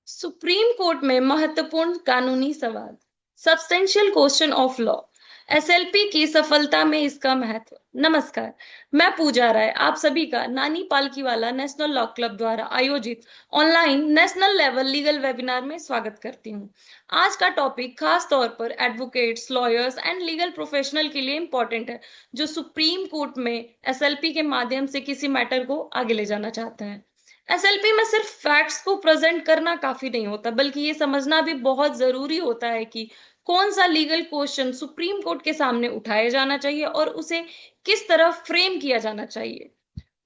Supreme court में महत्वपूर्ण कानूनी सवाल। Substantial question of law. SLP की सफलता में इसका महत्व। नमस्कार, मैं पूजा राय आप सभी का नानी पालकीवाला नेशनल लॉ क्लब द्वारा आयोजित online national level legal webinar में स्वागत करती हूँ। आज का टॉपिक खास तौर पर advocates, lawyers and legal professional के लिए इंपॉर्टेंट है, जो सुप्रीम कोर्ट में एसएलपी के माध्यम से किसी मैटर को आगे ले जाना चाहते हैं। एसएलपी में सिर्फ फैक्ट्स को प्रेजेंट करना काफी नहीं होता, बल्कि ये समझना भी बहुत जरूरी होता है कि कौन सा लीगल क्वेश्चन सुप्रीम कोर्ट के सामने उठाया जाना चाहिए और उसे किस तरह फ्रेम किया जाना चाहिए।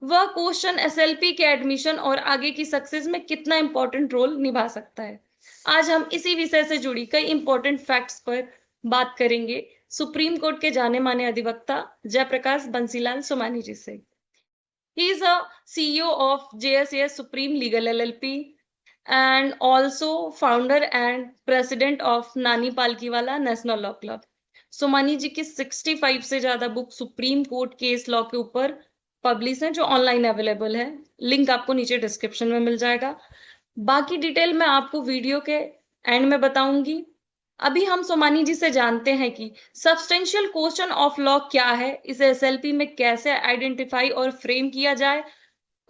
वह क्वेश्चन एसएलपी के एडमिशन और आगे की सक्सेस में कितना इंपॉर्टेंट रोल निभा सकता है। आज हम इसी विषय से जुड़ी कई इंपॉर्टेंट फैक्ट्स पर बात करेंगे सुप्रीम कोर्ट के जाने माने अधिवक्ता जयप्रकाश बंसीलाल सोमानी जी से। He is a CEO of JSAS Supreme Legal LLP and also founder and president of Nani Palkhivala national law club. Somani ji की 65 से ज्यादा book Supreme Court case law के ऊपर पब्लिश हैं, जो ऑनलाइन अवेलेबल है। लिंक आपको नीचे डिस्क्रिप्शन में मिल जाएगा। बाकी डिटेल मैं आपको वीडियो के एंड में बताऊंगी। अभी हम सोमानी जी से जानते हैं कि सब्सटेंशियल क्वेश्चन ऑफ लॉ क्या है, इसे एसएलपी में कैसे आइडेंटिफाई और फ्रेम किया जाए,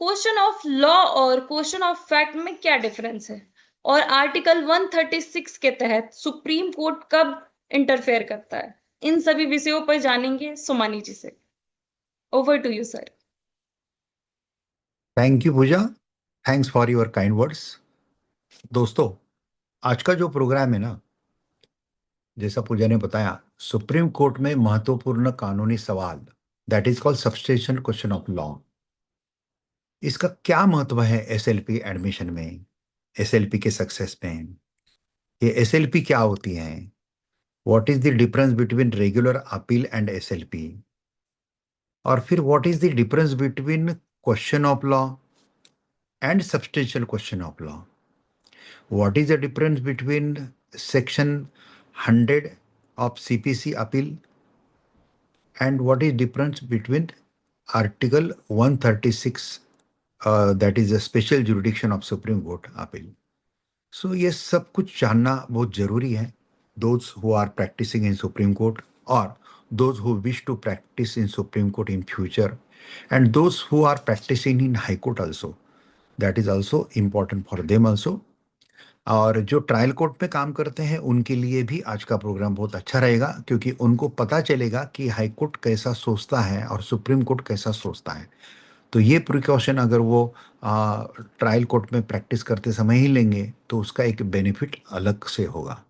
क्वेश्चन ऑफ लॉ और क्वेश्चन ऑफ फैक्ट में क्या डिफरेंस है, और आर्टिकल 136 के तहत सुप्रीम कोर्ट कब इंटरफेयर करता है। इन सभी विषयों पर जानेंगे सोमानी जी से। Over to you sir. Thank you Pooja, thanks for your kind words. दोस्तों, आज का जो प्रोग्राम है ना, जैसा पूजा ने बताया, सुप्रीम कोर्ट में महत्वपूर्ण कानूनी सवाल, that is called substantial question of law. इसका क्या महत्व है एसएलपी एडमिशन में, एसएलपी के सक्सेस में? ये एसएलपी क्या होती है? What is the difference between regular appeal and SLP? और फिर what is the difference between question of law and substantial question of law? What is the difference between section 100 of CPC appeal and what is difference between article 136, that is a special jurisdiction of Supreme Court appeal? So ये सब कुछ जानना बहुत जरूरी है, those who are practicing in Supreme Court or those who wish to practice in Supreme Court in future, and those who are practicing in High Court also, that is also important for them also. और जो trial court में काम करते हैं उनके लिए भी आज का प्रोग्राम बहुत अच्छा रहेगा, क्योंकि उनको पता चलेगा कि हाई कोर्ट कैसा सोचता है और सुप्रीम कोर्ट कैसा सोचता है। तो ये प्रिकॉशन अगर वो ट्रायल कोर्ट में प्रैक्टिस करते समय ही लेंगे तो उसका एक बेनिफिट अलग से होगा।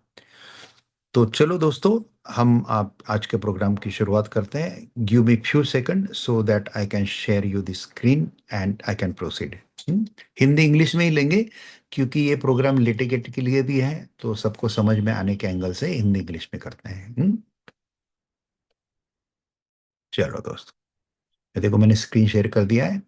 तो चलो दोस्तों, हम आप आज के प्रोग्राम की शुरुआत करते हैं। Give me few second so that I can share you the screen and I can proceed. Hindi English में ही लेंगे, क्योंकि ये प्रोग्राम लिटिगेट के लिए भी है, तो सबको समझ में आने के एंगल से हिंदी इंग्लिश में करते हैं। चलो दोस्तों, ये देखो मैंने स्क्रीन शेयर कर दिया है।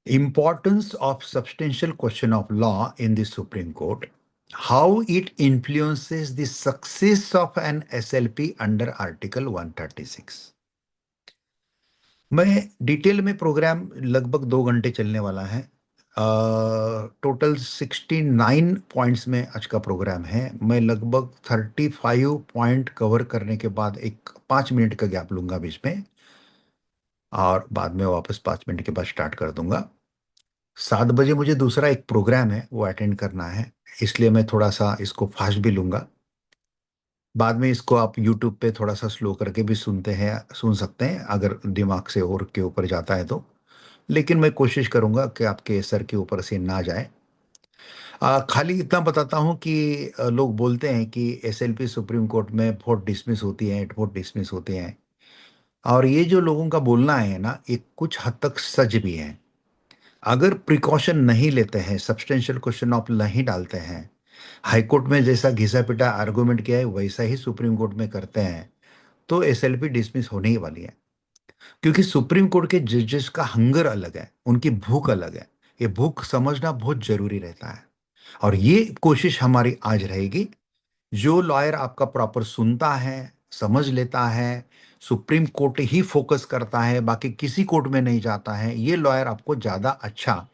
Importance of substantial question of law in the Supreme Court, how it influences the success of an SLP under Article 136। मैं डिटेल में प्रोग्राम लगभग 2 घंटे चलने वाला है। टोटल 69 पॉइंट्स में आज का प्रोग्राम है। मैं लगभग 35 पॉइंट कवर करने के बाद एक 5 मिनट का गैप लूंगा बीच में, और बाद में वापस 5 मिनट के बाद स्टार्ट कर दूंगा। 7 बजे मुझे दूसरा एक प्रोग्राम है, वो अटेंड करना है, इसलिए मैं थोड़ा सा इसको फास्ट भी लूंगा। बाद में इसको आप यूट्यूब पे थोड़ा सा स्लो करके भी सुन सकते हैं, अगर दिमाग से और के ऊपर जाता है तो। लेकिन मैं कोशिश करूंगा कि आपके सर के ऊपर से ना जाए। खाली इतना बताता हूँ कि लोग बोलते हैं कि एसएलपी सुप्रीम कोर्ट में वोट डिसमिस होती है, वोट डिसमिस होते हैं, और ये जो लोगों का बोलना है ना, ये कुछ हद तक सच भी है। अगर प्रिकॉशन नहीं लेते हैं, सब्सटेंशियल क्वेश्चन ऑफ नहीं डालते हैं, हाई कोर्ट में जैसा घिसा पिटा आर्गुमेंट किया है वैसा ही सुप्रीम कोर्ट में करते हैं, तो एसएलपी डिसमिस होने ही वाली है। क्योंकि सुप्रीम कोर्ट के जजेस का हंगर अलग है, उनकी भूख अलग है। ये भूख समझना बहुत जरूरी रहता है, और ये कोशिश हमारी आज रहेगी। जो लॉयर आपका प्रॉपर सुनता है, समझ लेता है, सुप्रीम कोर्ट ही फोकस करता है, बाकी किसी कोर्ट में नहीं जाता है, ये लॉयर आपको ज्यादा अच्छा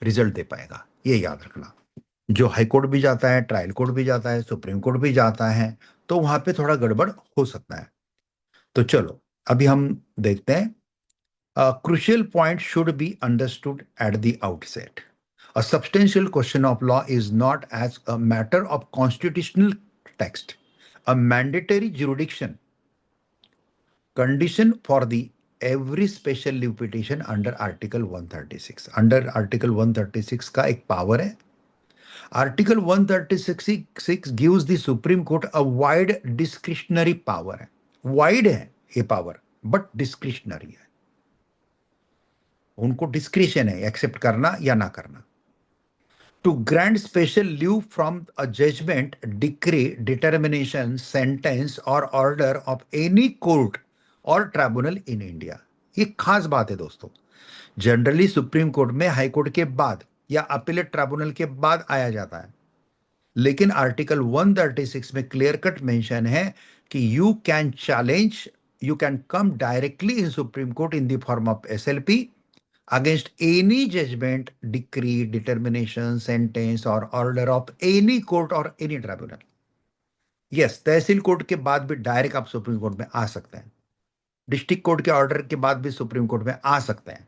रिजल्ट दे पाएगा, ये याद रखना। जो हाई कोर्ट भी जाता है, ट्रायल कोर्ट भी जाता है, सुप्रीम कोर्ट भी जाता है, तो वहां पे थोड़ा गड़बड़ हो सकता है। तो चलो अभी हम देखते हैं। Crucial point should be understood at the outset. A substantial question of law is not as a matter of constitutional text, a mandatory jurisdiction condition for the every special leave petition under Article 136. Under Article 136 का एक power है। Article 136 gives the Supreme Court a wide discretionary power है। Wide है ये power, but discretionary है। उनको discretion है accept करना या ना करना। To grant special leave from a judgment, decree, determination, sentence or order of any court or tribunal in India. ये खास बात है दोस्तों। जनरली सुप्रीम कोर्ट में हाई कोर्ट के बाद या अपीलेट ट्राइब्यूनल के बाद आया जाता है, लेकिन आर्टिकल 136 में क्लियर कट मेंशन है कि you can challenge, you can come directly in Supreme court in the form of SLP against any judgment, decree, determination, sentence or order of any court or any tribunal. Yes, tehsil court के बाद भी direct आप supreme court में आ सकते हैं। District court के order के बाद भी सुप्रीम कोर्ट में आ सकते हैं।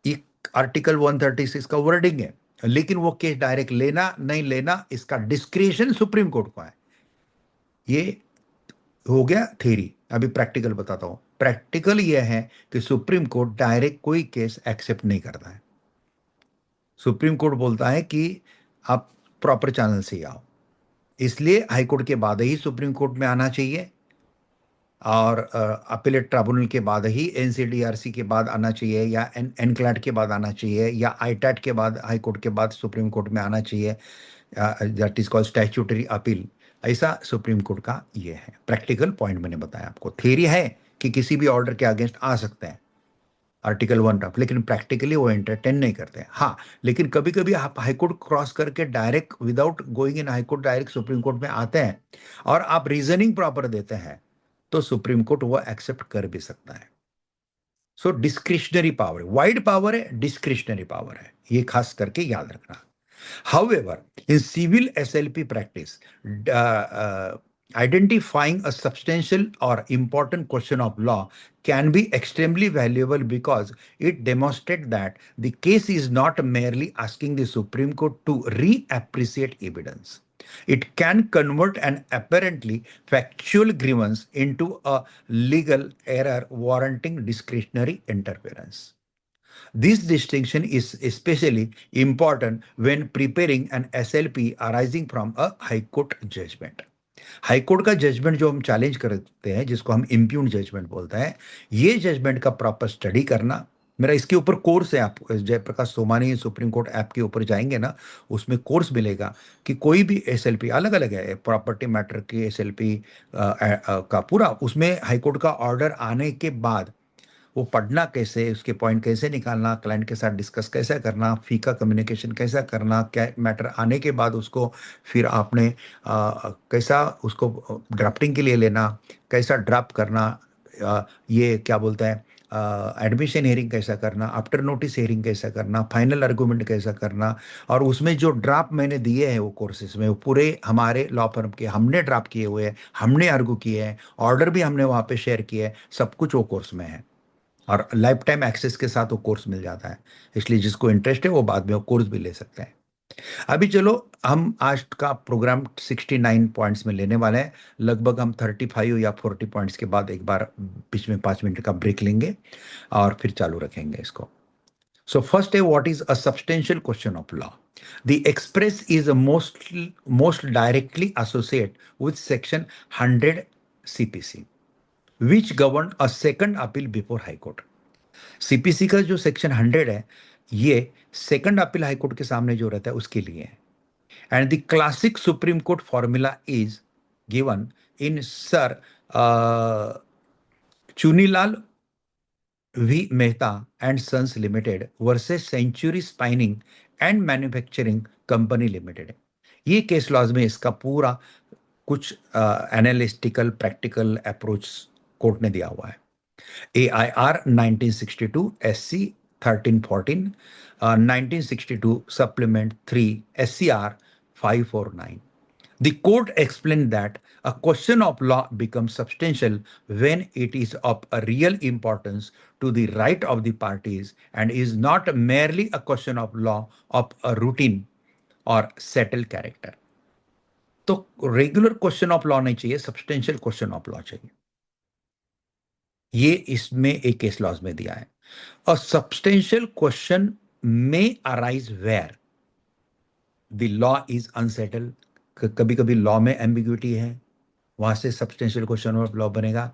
ये आर्टिकल 136 का वर्डिंग है, लेकिन वो केस डायरेक्ट लेना नहीं लेना इसका डिस्क्रिशन सुप्रीम कोर्ट को है। ये हो गया थ्योरी। अभी प्रैक्टिकल बताता हूं। प्रैक्टिकल यह है कि सुप्रीम कोर्ट डायरेक्ट कोई केस एक्सेप्ट नहीं करता है। सुप्रीम कोर्ट बोलता है कि आप प्रॉपर चैनल से आओ, इसलिए हाई कोर्ट के बाद ही सुप्रीम कोर्ट में आना चाहिए, और अपीलेट ट्राइब्यूनल के बाद ही एनसीडीआरसी के बाद आना चाहिए, या एनक्लैट के बाद आना चाहिए, या आईटैट के बाद हाई कोर्ट के बाद सुप्रीम कोर्ट में आना चाहिए। That is called statutory appeal. ऐसा सुप्रीम कोर्ट का ये है। प्रैक्टिकल पॉइंट मैंने बताया आपको। थ्योरी है कि किसी भी ऑर्डर के अगेंस्ट आ सकते हैं आर्टिकल 1 ऑफ, लेकिन प्रैक्टिकली वो एंटरटेन नहीं करते हैं। हाँ, लेकिन कभी कभी आप हाईकोर्ट क्रॉस करके direct without going in high court direct supreme court में आते हैं और आप रीजनिंग प्रॉपर देते हैं, तो सुप्रीम कोर्ट वो एक्सेप्ट कर भी सकता है। सो डिस्क्रिशनरी पावर है, वाइड पावर है, डिस्क्रिशनरी पावर है, ये खास करके याद रखना। However, in civil SLP practice, identifying a substantial or important question of law can be extremely valuable because it demonstrates that the case is not merely asking the Supreme Court to reappreciate evidence. It can convert an apparently factual grievance into a legal error warranting discretionary interference. This distinction is especially important when preparing an SLP arising from a High Court judgment. High court का judgement जो हम challenge करते हैं, जिसको हम impugn judgement बोलते हैं, ये जजमेंट का प्रॉपर स्टडी करना। मेरा इसके ऊपर कोर्स है, आप Jayprakash Somani supreme court app के ऊपर जाएंगे ना, उसमें कोर्स मिलेगा कि कोई भी एसएलपी अलग अलग है, प्रॉपर्टी मैटर की एसएलपी का पूरा, उसमें हाई कोर्ट का ऑर्डर आने के बाद वो पढ़ना कैसे, उसके पॉइंट कैसे निकालना, क्लाइंट के साथ डिस्कस कैसे करना, फी का कम्युनिकेशन कैसा करना, क्या मैटर आने के बाद उसको फिर आपने कैसा उसको ड्राफ्टिंग के लिए लेना, कैसा ड्राफ्ट करना, ये क्या बोलते हैं, एडमिशन हियरिंग कैसा करना, आफ्टर नोटिस हियरिंग कैसा करना, फाइनल आर्गूमेंट कैसा करना, और उसमें जो ड्राफ्ट मैंने दिए हैं वो कोर्सेज में, वो पूरे हमारे लॉ फर्म के हमने ड्राफ्ट किए हुए हैं, हमने आर्गू किए हैं, ऑर्डर भी हमने वहाँ पे शेयर किए हैं, सब कुछ वो कोर्स में है, और लाइफ टाइम एक्सेस के साथ वो कोर्स मिल जाता है। इसलिए जिसको इंटरेस्ट है वो बाद में वो कोर्स भी ले सकते हैं। अभी चलो हम आज का प्रोग्राम 69 पॉइंट्स में लेने वाले हैं। लगभग हम 35 या 40 पॉइंट्स के बाद एक बार बीच में 5 मिनट का ब्रेक लेंगे और फिर चालू रखेंगे इसको। सो फर्स्ट है, what is a substantial question of law? The express is most directly associate with section 100 CPC which govern a second appeal before high court. CPC का जो सेक्शन 100 है, ये सेकंड अपील हाई कोर्ट के सामने जो रहता है उसके लिए है। And the classic supreme court formula is given in sir Chunilal V Mehta and sons limited versus century spinning and manufacturing company limited. ये केस लॉज में इसका पूरा कुछ एनालिस्टिकल प्रैक्टिकल अप्रोच कोर्ट ने दिया हुआ है। AIR 1962 SC 1314, 1962 Supplement 3 SCR 5 or 9. The court explained that a question of law becomes substantial when it is of a real importance to the right of the parties and is not merely a question of law of a routine और settle character. तो regular question of law नहीं चाहिए, substantial question of law चाहिए. ये इसमें एक case laws में दिया है. A substantial question may arise where the law is unsettled. कभी कभी लॉ में एम्बिग्युइटी है, वहां से सब्सटेंशियल क्वेश्चन ऑफ लॉ बनेगा.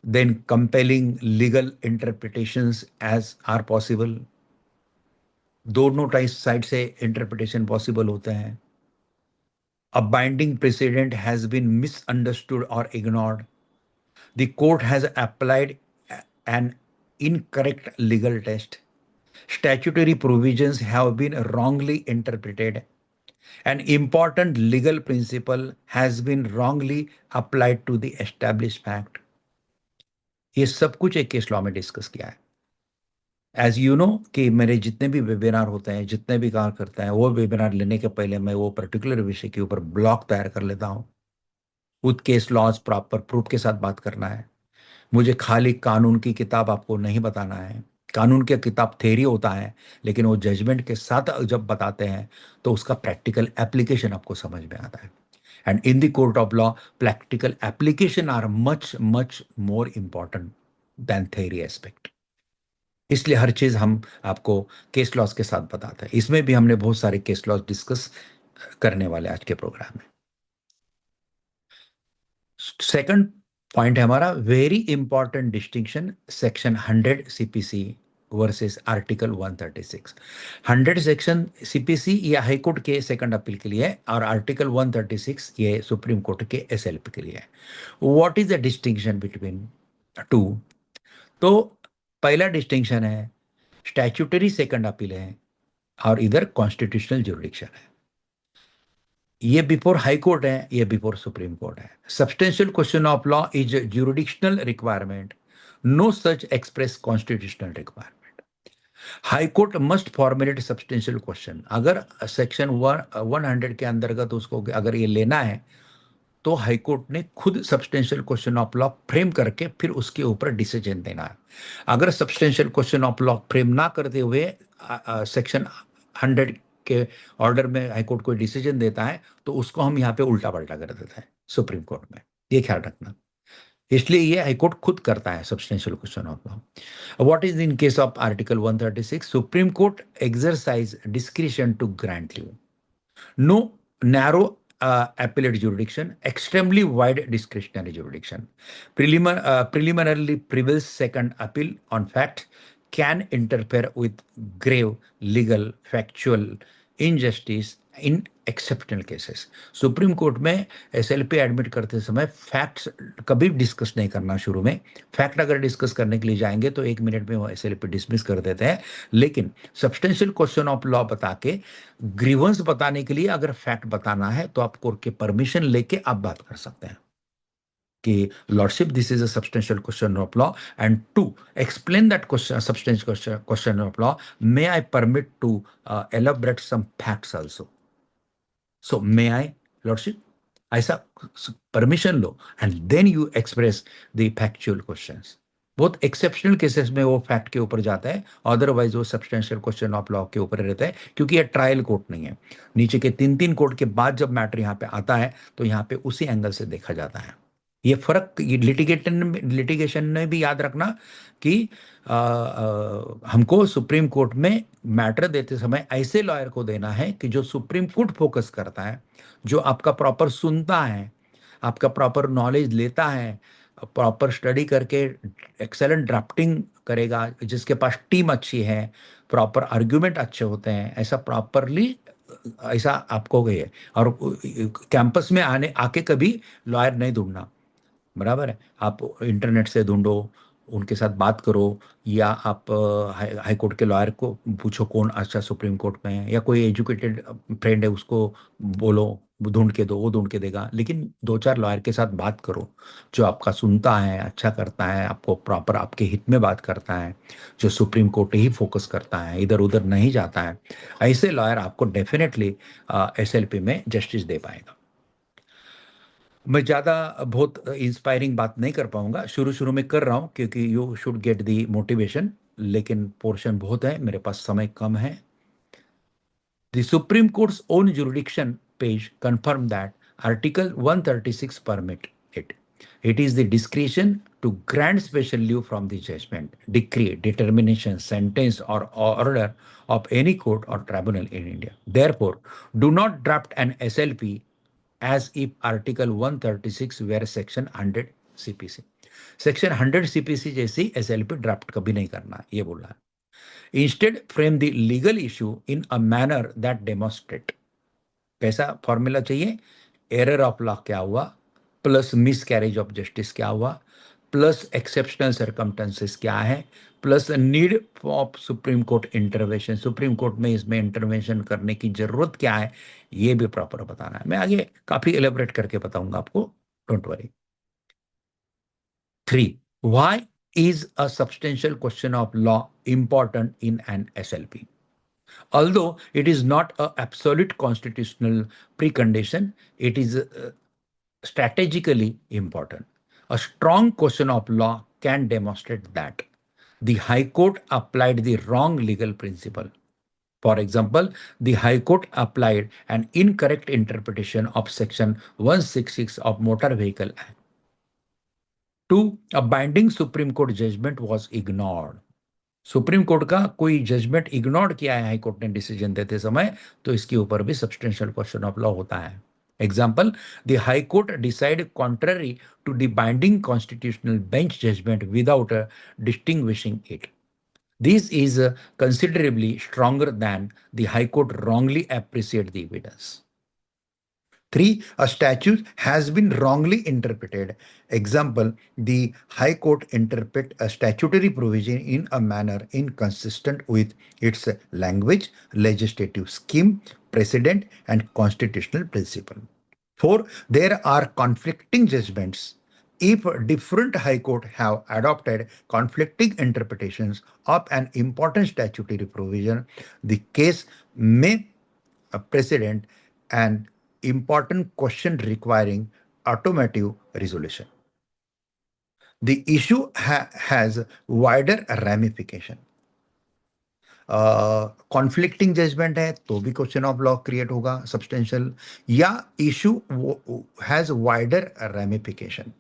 Then compelling legal interpretations as are possible. दोनों साइड से इंटरप्रिटेशन पॉसिबल होते हैं. A binding precedent has been misunderstood or ignored. The court has applied an incorrect legal test. Statutory provisions have been wrongly interpreted. An important legal principle has been wrongly applied to the established fact. ये सब कुछ एक case law में discuss किया है. As you know कि मेरे जितने भी वेबिनार होते हैं, जितने भी काम करते हैं, वो वेबिनार लेने के पहले मैं वो पर्टिकुलर विषय के ऊपर ब्लॉग तैयार कर लेता हूँ. With case laws proper proof के साथ बात करना है. मुझे खाली कानून की किताब आपको नहीं बताना है. कानून की किताब थ्योरी होता है, लेकिन वो जजमेंट के साथ जब बताते हैं तो उसका प्रैक्टिकल एप्लीकेशन आपको समझ में आता है. And in the court of law practical application are much much more important than theory aspect. इसलिए हर चीज हम आपको केस लॉज के साथ बताते हैं. इसमें भी हमने बहुत सारे केस लॉज डिस्कस करने वाले आज के प्रोग्राम में. सेकंड पॉइंट है हमारा very important distinction section 100 CPC versus article 136. 100 section CPC ये हाई कोर्ट के सेकंड अपील के लिए है और आर्टिकल 136 ये सुप्रीम कोर्ट के एसएलपी के लिए है. What is the distinction between two? तो पहला डिस्टिंक्शन है स्टैट्यूटरी सेकंड अपील है और इधर कॉन्स्टिट्यूशनल जुरिडिक्शन है. ये बिफोर हाई कोर्ट है, ये बिफोर सुप्रीम कोर्ट है. Substantial question of law is jurisdictional requirement, no such express constitutional requirement. High court must formulate substantial question. अगर सेक्शन 100 के अंतर्गत उसको अगर ये लेना है तो हाई कोर्ट ने खुद substantial question of law frame करके फिर उसके ऊपर डिसीजन देना है. अगर substantial question of law frame ना करते हुए सेक्शन 100 के ऑर्डर में हाई कोर्ट कोई डिसीजन देता है तो उसको हम यहाँ पे उल्टा पल्टा कर देते हैं सुप्रीम कोर्ट में. ये ख्याल रखना. इसलिए ये हाई कोर्ट खुद करता है substantial question of law. What is in case of article 136? Supreme court exercise discretion to grant leave. No narrow appellate jurisdiction, extremely wide discretionary jurisdiction. Preliminarily prevails second appeal on fact can interfere with grave legal factual injustice in exceptional cases. Supreme court में SLP admit करते समय facts कभी discuss नहीं करना. शुरू में fact अगर discuss करने के लिए जाएंगे तो 1 मिनट में वो एसएलपी डिसमिस कर देते हैं. लेकिन सब्सटेंशियल क्वेश्चन ऑफ लॉ बता के ग्रीवेंस बताने के लिए अगर फैक्ट बताना है तो आप कोर्ट के परमिशन लेके आप बात कर सकते हैं कि lordship this is a substantial question of law and to explain that question substantial question of law may I permit to elaborate some facts also. So may I lordship ऐसा permission लो and then you express the factual questions. बहुत exceptional cases में वो fact के ऊपर जाता है, otherwise वो सब्सटेंशियल क्वेश्चन ऑफ लॉ के ऊपर रहता है क्योंकि ये ट्रायल कोर्ट नहीं है. नीचे के 3 कोर्ट के बाद जब मैटर यहाँ पे आता है तो यहाँ पे उसी एंगल से देखा जाता है. ये फर्क ये लिटिगेशन में भी याद रखना कि हमको सुप्रीम कोर्ट में मैटर देते समय ऐसे लॉयर को देना है कि जो सुप्रीम कोर्ट फोकस करता है, जो आपका प्रॉपर सुनता है, आपका प्रॉपर नॉलेज लेता है, प्रॉपर स्टडी करके एक्सेलेंट ड्राफ्टिंग करेगा, जिसके पास टीम अच्छी है, प्रॉपर आर्ग्यूमेंट अच्छे होते हैं, ऐसा प्रॉपरली ऐसा आपको गए. और कैंपस में आके कभी लॉयर नहीं ढूंढना. बराबर है. आप इंटरनेट से ढूंढो, उनके साथ बात करो, या आप हाई कोर्ट के लॉयर को पूछो कौन अच्छा सुप्रीम कोर्ट में है, या कोई एजुकेटेड फ्रेंड है उसको बोलो, वो ढूंढ के दो, वो ढूंढ के देगा, लेकिन दो चार लॉयर के साथ बात करो जो आपका सुनता है, अच्छा करता है, आपको प्रॉपर आपके हित में बात करता है, जो सुप्रीम कोर्ट ही फोकस करता है, इधर उधर नहीं जाता है। ऐसे लॉयर आपको डेफिनेटली एसएलपी में जस्टिस दे पाएगा। मैं ज़्यादा बहुत इंस्पायरिंग बात नहीं कर पाऊंगा, शुरू शुरू में कर रहा हूं क्योंकि you should get the motivation, लेकिन पोर्शन बहुत है, मेरे पास समय कम है। The Supreme Court's own jurisdiction page confirmed that Article 136 permit it. It is the discretion to grant special leave from the judgment, decree, determination, sentence, or order of any court or tribunal in India. Therefore, do not draft an SLP as if Article 136 were Section 100 CPC. Section 100 CPC जैसी SLP draft कभी नहीं करना, ये बोल रहा है। Instead, frame the legal issue in a manner that demonstrate. कैसा formula चाहिए? एरर ऑफ लॉ क्या हुआ, plus miss carriage of justice क्या हुआ, प्लस एक्सेप्शनल सर्कमस्टेंसेस क्या है, plus need of supreme court intervention, supreme court में इसमें इंटरवेंशन करने की जरूरत क्या है, ये भी प्रॉपर बताना है। मैं आगे काफी एलेबरेट करके बताऊंगा आपको, don't worry. 3. Why is a substantial question of law important in an SLP? Although it is not an absolute constitutional precondition, it is strategically important. A strong question of law can demonstrate that the High Court applied the wrong legal principle. For example, the High Court applied an incorrect interpretation of Section 166 of Motor Vehicle Act. 2. A binding Supreme Court judgment was ignored. Supreme court का कोई judgement ignore किया है high court ने decision देते समय, तो इसके ऊपर भी सब्सटेंशियल क्वेश्चन ऑफ लॉ होता है। Example, the high court decide contrary to the binding constitutional bench judgment without distinguishing it. This is considerably stronger than the High Court wrongly appreciate the evidence. 3. A statute has been wrongly interpreted. Example, the High Court interpret a statutory provision in a manner inconsistent with its language, legislative scheme, precedent, and constitutional principle. 4. There are conflicting judgments. If different High Court have adopted conflicting interpretations of an important statutory provision, the case may precedent an important question requiring automatic resolution. The issue has wider ramification. Conflicting judgment है तो भी question of law create होगा substantial, या issue has wider ramification.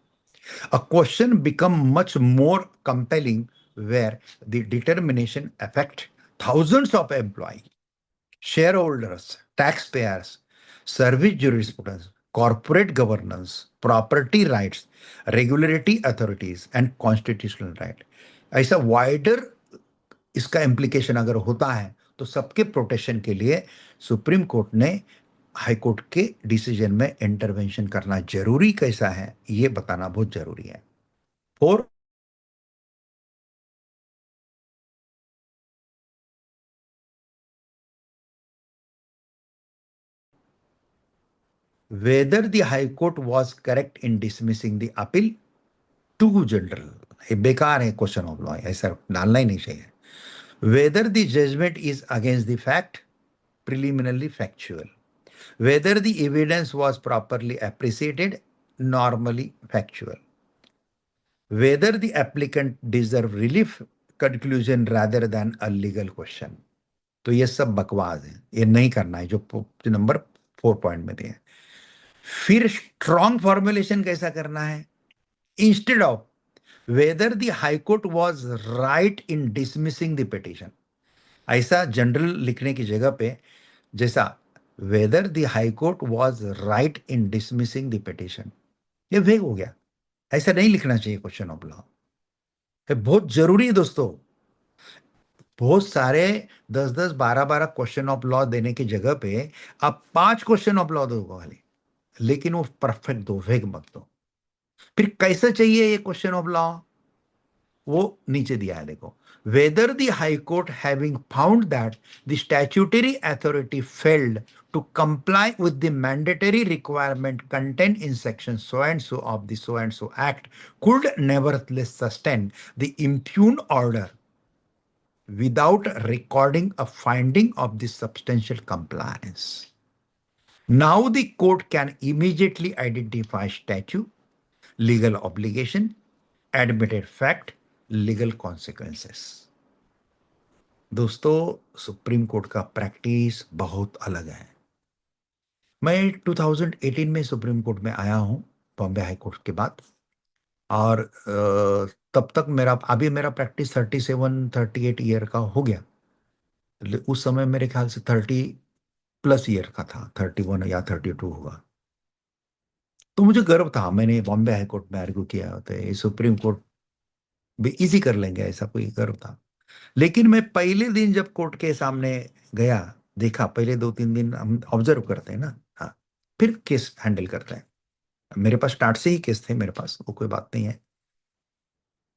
A question become much more compelling where the determination affect thousands of employees, shareholders, taxpayers, service jurisprudence, corporate governance, property rights, regulatory authorities, and constitutional right. ऐसा wider इसका implication अगर होता है तो सबके protection के लिए supreme court ने हाई कोर्ट के डिसीजन में इंटरवेंशन करना जरूरी कैसा है, ये बताना बहुत जरूरी है। 4. Whether the High Court was correct in dismissing the appeal, too general, ये बेकार है क्वेश्चन ऑफ लॉ, ऐसा डालना ही नहीं चाहिए। Whether the judgment is against the fact, preliminarily factual. Whether the evidence was properly appreciated, normally factual. Whether the applicant deserve relief, conclusion rather than a legal question. तो ये सब बकवास है, ये नहीं करना है जो नंबर 4 पॉइंट में दिए। फिर स्ट्रॉन्ग फॉर्मुलेशन कैसा करना है? Instead of whether the High Court was right in dismissing the petition, ऐसा जनरल लिखने की जगह पे जैसा whether the High Court was right in dismissing the petition, ये वेग हो गया, ऐसा नहीं लिखना चाहिए क्वेश्चन ऑफ लॉ। बहुत जरूरी है दोस्तों, बहुत सारे 10-10, 12-12 क्वेश्चन ऑफ लॉ देने की जगह पे आप 5 क्वेश्चन ऑफ लॉ दो खाली, लेकिन वो परफेक्ट दो, वेग मत दो। फिर कैसा चाहिए ये क्वेश्चन ऑफ लॉ, वो नीचे दिया है देखो। whether the High Court, having found that the statutory authority failed to comply with the mandatory requirement contained in section so and so of the so and so act, could nevertheless sustain the impugned order without recording a finding of the substantial compliance. Now the court can immediately identify statute, legal obligation, admitted fact, legal consequences. दोस्तों, supreme court का practice बहुत अलग है। मैं 2018 में supreme court में आया हूं, बॉम्बे हाई कोर्ट के बाद। और तब तक मेरा प्रैक्टिस 37-38 ईयर का हो गया। उस समय मेरे ख्याल से 30+ ईयर का था, 31 या 32 होगा। तो मुझे गर्व था, मैंने बॉम्बे हाई कोर्ट में आर्ग्यू किया होता है, सुप्रीम कोर्ट भी इजी कर लेंगे, ऐसा कोई गर्व था। लेकिन मैं पहले दिन जब कोर्ट के सामने गया, देखा, पहले 2-3 दिन हम ऑब्जर्व करते हैं ना, हाँ, फिर केस हैंडल करते हैं। मेरे पास स्टार्ट से ही केस थे मेरे पास, वो कोई बात नहीं है।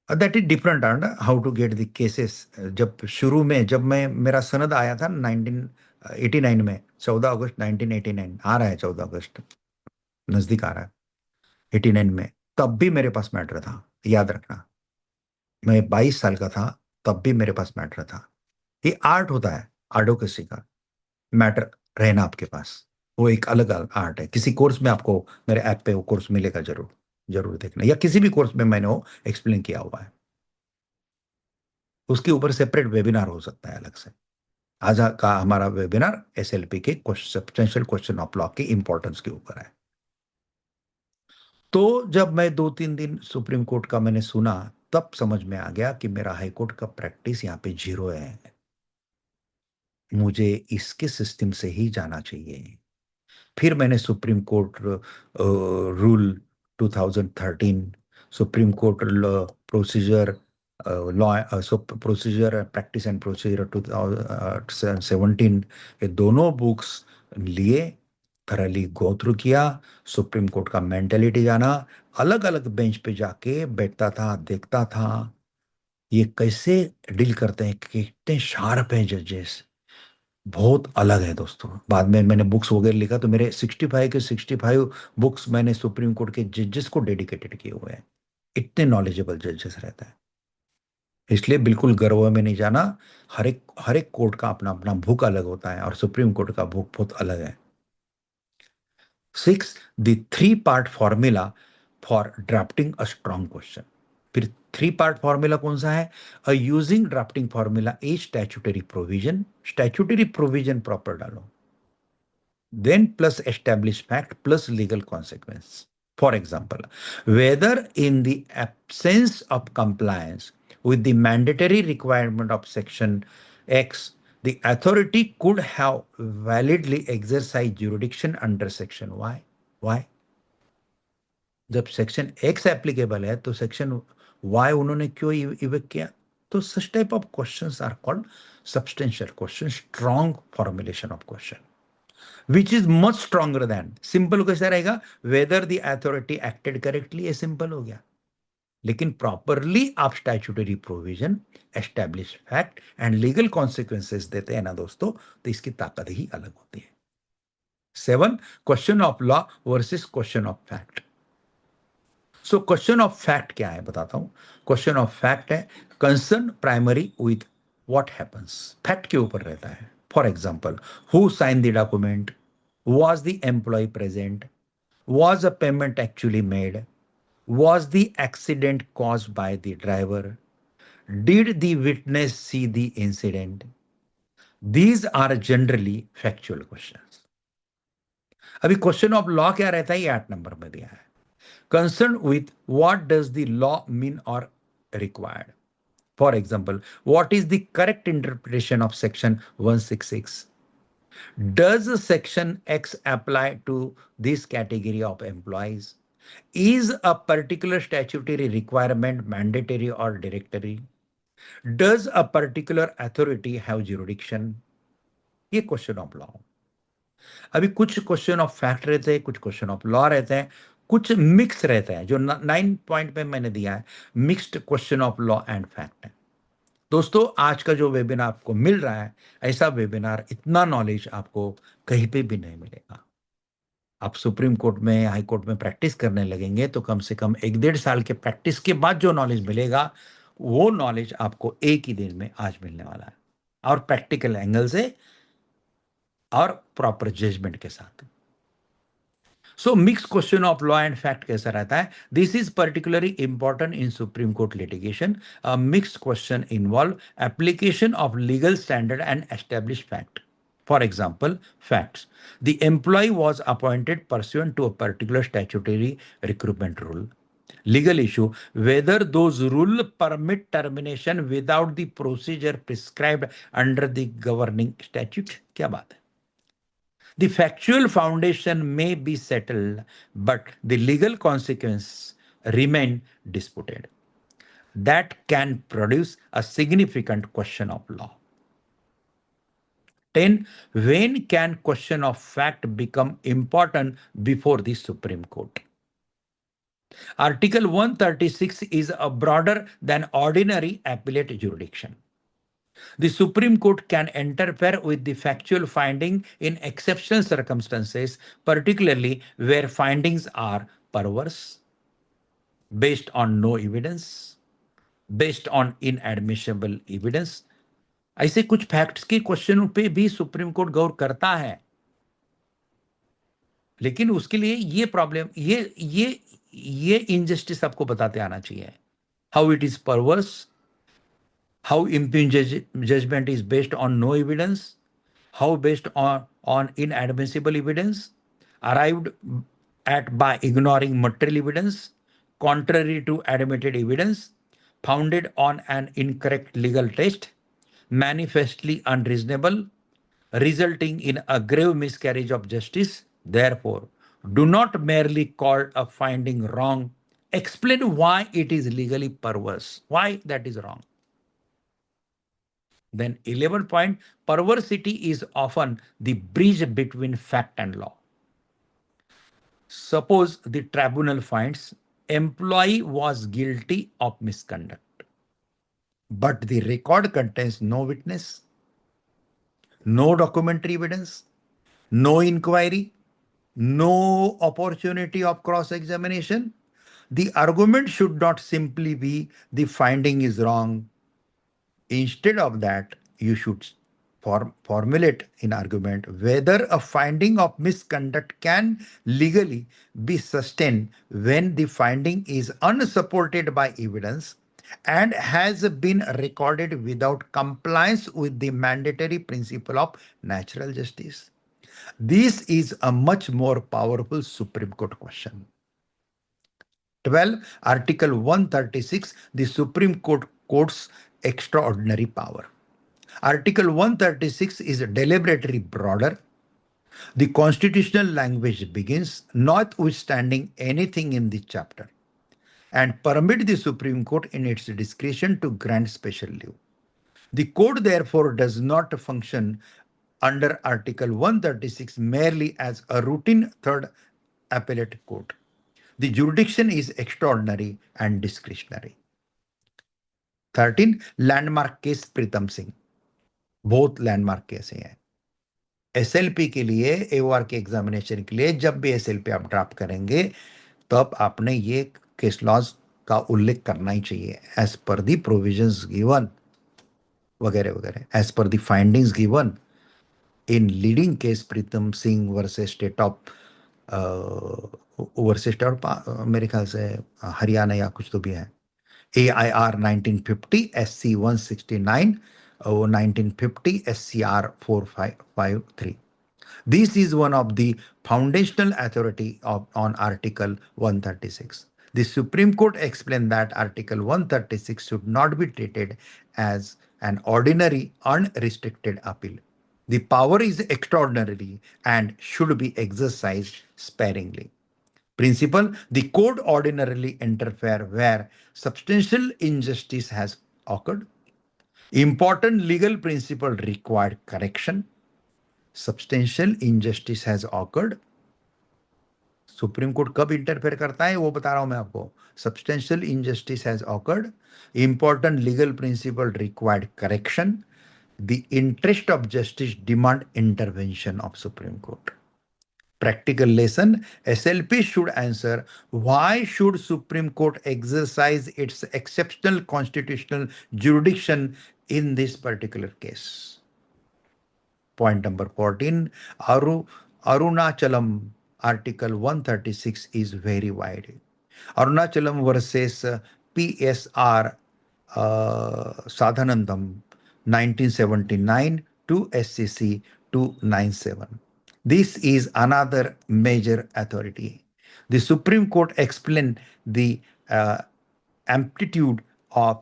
That is different how to get the cases. जब शुरू में, जब मैं मेरा सनद आया था 1989 में, 14 अगस्त 1989 आ रहा है, 14 अगस्त नजदीक आ रहा है, 89 में, तब भी मेरे पास मैटर था, याद रखना। मैं 22 साल का था, तब भी मेरे पास मैटर था। ये आर्ट होता है एडवोकेसी का, मैटर रहना आपके पास, वो एक अलग आर्ट है। किसी कोर्स में आपको, मेरे ऐप पे वो कोर्स मिलेगा, जरूर जरूर देखना, या किसी भी कोर्स में मैंने वो एक्सप्लेन किया हुआ है। उसके ऊपर सेपरेट वेबिनार हो सकता है अलग से। आज का हमारा वेबिनार एसएलपी के सब्सटेंशियल क्वेश्चन ऑफ लॉ के इंपॉर्टेंस के ऊपर है। तो जब मैं 2-3 दिन सुप्रीम कोर्ट का मैंने सुना, तब समझ में आ गया कि मेरा हाई कोर्ट का प्रैक्टिस यहाँ पे 0 है। मुझे इसके सिस्टम से ही जाना चाहिए। फिर मैंने supreme court rule 2013, supreme court procedure law, procedure practice and procedure 2017, ये दोनों बुक्स लिए, थरली गो थ्रू किया, सुप्रीम कोर्ट का मेंटेलिटी जाना, अलग अलग बेंच पे जाके बैठता था, देखता था ये कैसे डील करते हैं, कितने शार्प हैं जजेस, बहुत अलग है दोस्तों। बाद में मैंने बुक्स वगैरह लिखा, तो मेरे 65 के 65 बुक्स मैंने सुप्रीम कोर्ट के जजेस को डेडिकेटेड किए हुए हैं। इतने नॉलेजेबल जजेस रहता है, इसलिए बिल्कुल गर्व में नहीं जाना। हर एक कोर्ट का अपना अपना भूख अलग होता है, और सुप्रीम कोर्ट का भूख बहुत अलग है। 6, the 3 part formula for drafting a strong question. फिर 3 पार्ट फॉर्मूला कौन सा है? अ यूजिंग ड्राफ्टिंग फॉर्मूला ए स्टैच्यूटरी प्रोविजन प्रॉपर डालो, then plus established fact plus legal consequence. For example, whether in the absence of compliance with the mandatory requirement of section X, the authority could have validly exercised jurisdiction under section Y. Why? जब section X applicable है, तो section Y उन्होंने क्यों evoke किया? तो such type of questions are called substantial questions, strong formulation of question, which is much stronger than simple. कैसा रहेगा? Whether the authority acted correctly, ये सिंपल हो गया। लेकिन प्रॉपरली आप statutory provision, establish fact and legal consequences देते हैं ना दोस्तों, तो इसकी ताकत ही अलग होती है। 7, question of law versus question of fact. So question of fact क्या है बताता हूं। क्वेश्चन ऑफ फैक्ट है concern primary with what happens, fact के ऊपर रहता है। For example, who sign the document, was the employee present, was a payment actually made, was the accident caused by the driver, did the witness see the incident? These are generally factual questions. अभी question of law क्या रहता है, ये 8 number में दिया है। Concern with what does the law mean और required. For example, what is the correct interpretation of section 166? Does section X apply to this category of employees? Is a particular statutory requirement mandatory or directory? Does a particular authority have jurisdiction? ये question of law. अभी कुछ question of fact रहते हैं, कुछ question of law रहते हैं, कुछ mix रहते हैं, जो 9 पॉइंट में मैंने दिया है, mixed question of law and fact है। दोस्तों, आज का जो वेबिनार आपको मिल रहा है, ऐसा वेबिनार, इतना नॉलेज आपको कहीं पे भी नहीं मिलेगा। आप सुप्रीम कोर्ट में, हाई कोर्ट में प्रैक्टिस करने लगेंगे तो कम से कम 1-1.5 साल के प्रैक्टिस के बाद जो नॉलेज मिलेगा, वो नॉलेज आपको एक ही दिन में आज मिलने वाला है, और प्रैक्टिकल एंगल से और प्रॉपर जजमेंट के साथ। सो mix question of law and fact कैसा रहता है? This is particularly important in Supreme court litigation. A mixed question involve application of legal standard and establish fact. For example, facts. The employee was appointed pursuant to a particular statutory recruitment rule. Legal issue, whether those rules permit termination without the procedure prescribed under the governing statute. क्या बात है? The factual foundation may be settled, but the legal consequences remain disputed. That can produce a significant question of law. 10. When can question of fact become important before the Supreme Court? Article 136 is a broader than ordinary appellate jurisdiction. The Supreme Court can interfere with the factual finding in exceptional circumstances, particularly where findings are perverse, based on no evidence, based on inadmissible evidence. ऐसे कुछ facts के क्वेश्चनों पे भी supreme court गौर करता है, लेकिन उसके लिए ये प्रॉब्लम, ये इनजस्टिस आपको बताते आना चाहिए. How it is परवर्स, how impugn judgment is based on no evidence, how based on inadmissible evidence, arrived at by ignoring material evidence, contrary to admitted evidence, founded on an incorrect legal test, manifestly unreasonable, resulting in a grave miscarriage of justice. Therefore, do not merely call a finding wrong, explain why it is legally perverse, why that is wrong. Then 11 point, perversity is often the bridge between fact and law. Suppose the tribunal finds employee was guilty of misconduct, but the record contains no witness, no documentary evidence, no inquiry, no opportunity of cross-examination. The argument should not simply be the finding is wrong. Instead of that, you should formulate in argument whether a finding of misconduct can legally be sustained when the finding is unsupported by evidence and has been recorded without compliance with the mandatory principle of natural justice. This is a much more powerful Supreme Court question. 12. Article 136, the Supreme Court quotes extraordinary power. Article 136 is deliberately broader. The constitutional language begins, notwithstanding anything in the chapter, and permit the Supreme Court in its discretion to grant special leave. The court therefore does not function under Article 136 merely as a routine third appellate court. The jurisdiction is extraordinary and discretionary. 13. Landmark case Pritam Singh. बहुत landmark case हैं. SLP के लिए, AOR के examination के लिए जब भी SLP आप ड्राफ्ट करेंगे तब आपने ये केस लॉज का उल्लेख करना ही चाहिए. एज पर दी प्रोविजंस गिवन वगैरह वगैरह, as per the findings given in leading case Pritam Singh versus state of मेरे ख्याल से हरियाणा या कुछ तो भी है. AIR 1950 SC 169 or 1950 SCR 453. This is one of the foundational authority on Article 136. The Supreme Court explained that Article 136 should not be treated as an ordinary unrestricted appeal. The power is extraordinary and should be exercised sparingly. Principle, the court ordinarily interfere where substantial injustice has occurred. Important legal principle required correction. Substantial injustice has occurred. Supreme court कब interfere करता है वो बता रहा हूं मैं आपको। Substantial injustice has awkward, important legal principal required correction, the interest of justice demand intervention of supreme court. Practical lesson: SLP should answer why should Supreme Court exercise its exceptional constitutional jurisdiction in this particular case. Point number 14, Arunachalam article 136 is very wide. Arunachalam versus PSR Sadhanandam 1979 to SCC 297. This is another major authority. The Supreme Court explained the amplitude of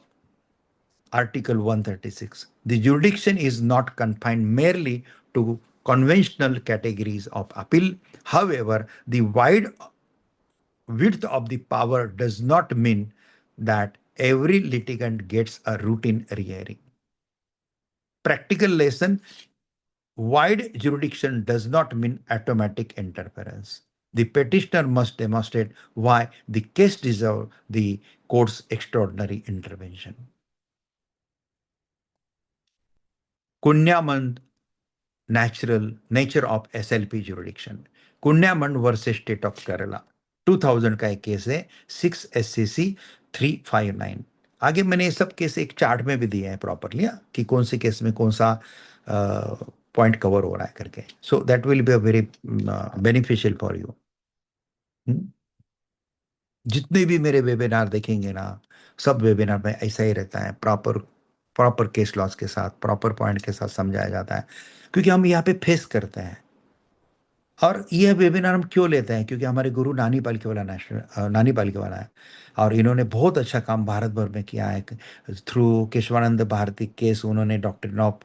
Article 136. The jurisdiction is not confined merely to conventional categories of appeal. However, the wide width of the power does not mean that every litigant gets a routine rehearing. Practical lesson: wide jurisdiction does not mean automatic interference. The petitioner must demonstrate why the case deserves the court's extraordinary intervention. Kunyaman nature of SLP jurisdiction. Kunyaman versus State of Kerala 2000 का एक case है 6 SCC 359। आगे मैंने ये सब case एक chart में भी दिया है प्रॉपरली कि कौन से केस में कौन सा पॉइंट कवर हो रहा है करके। So that will be a very beneficial for you. जितने भी मेरे वेबिनार देखेंगे ना, सब वेबिनार में ऐसा ही रहता है, प्रॉपर केस लॉस के साथ, प्रॉपर पॉइंट के साथ समझाया जाता है, क्योंकि हम यहाँ पे फेस करते हैं। और यह वेबिनार हम क्यों लेते हैं? क्योंकि हमारे गुरु नानी पालकीवाला नानी पालकीवाला है, और इन्होंने बहुत अच्छा काम भारत भर में किया है। थ्रू केशवानंद भारती केस उन्होंने डॉक्ट्रिन ऑफ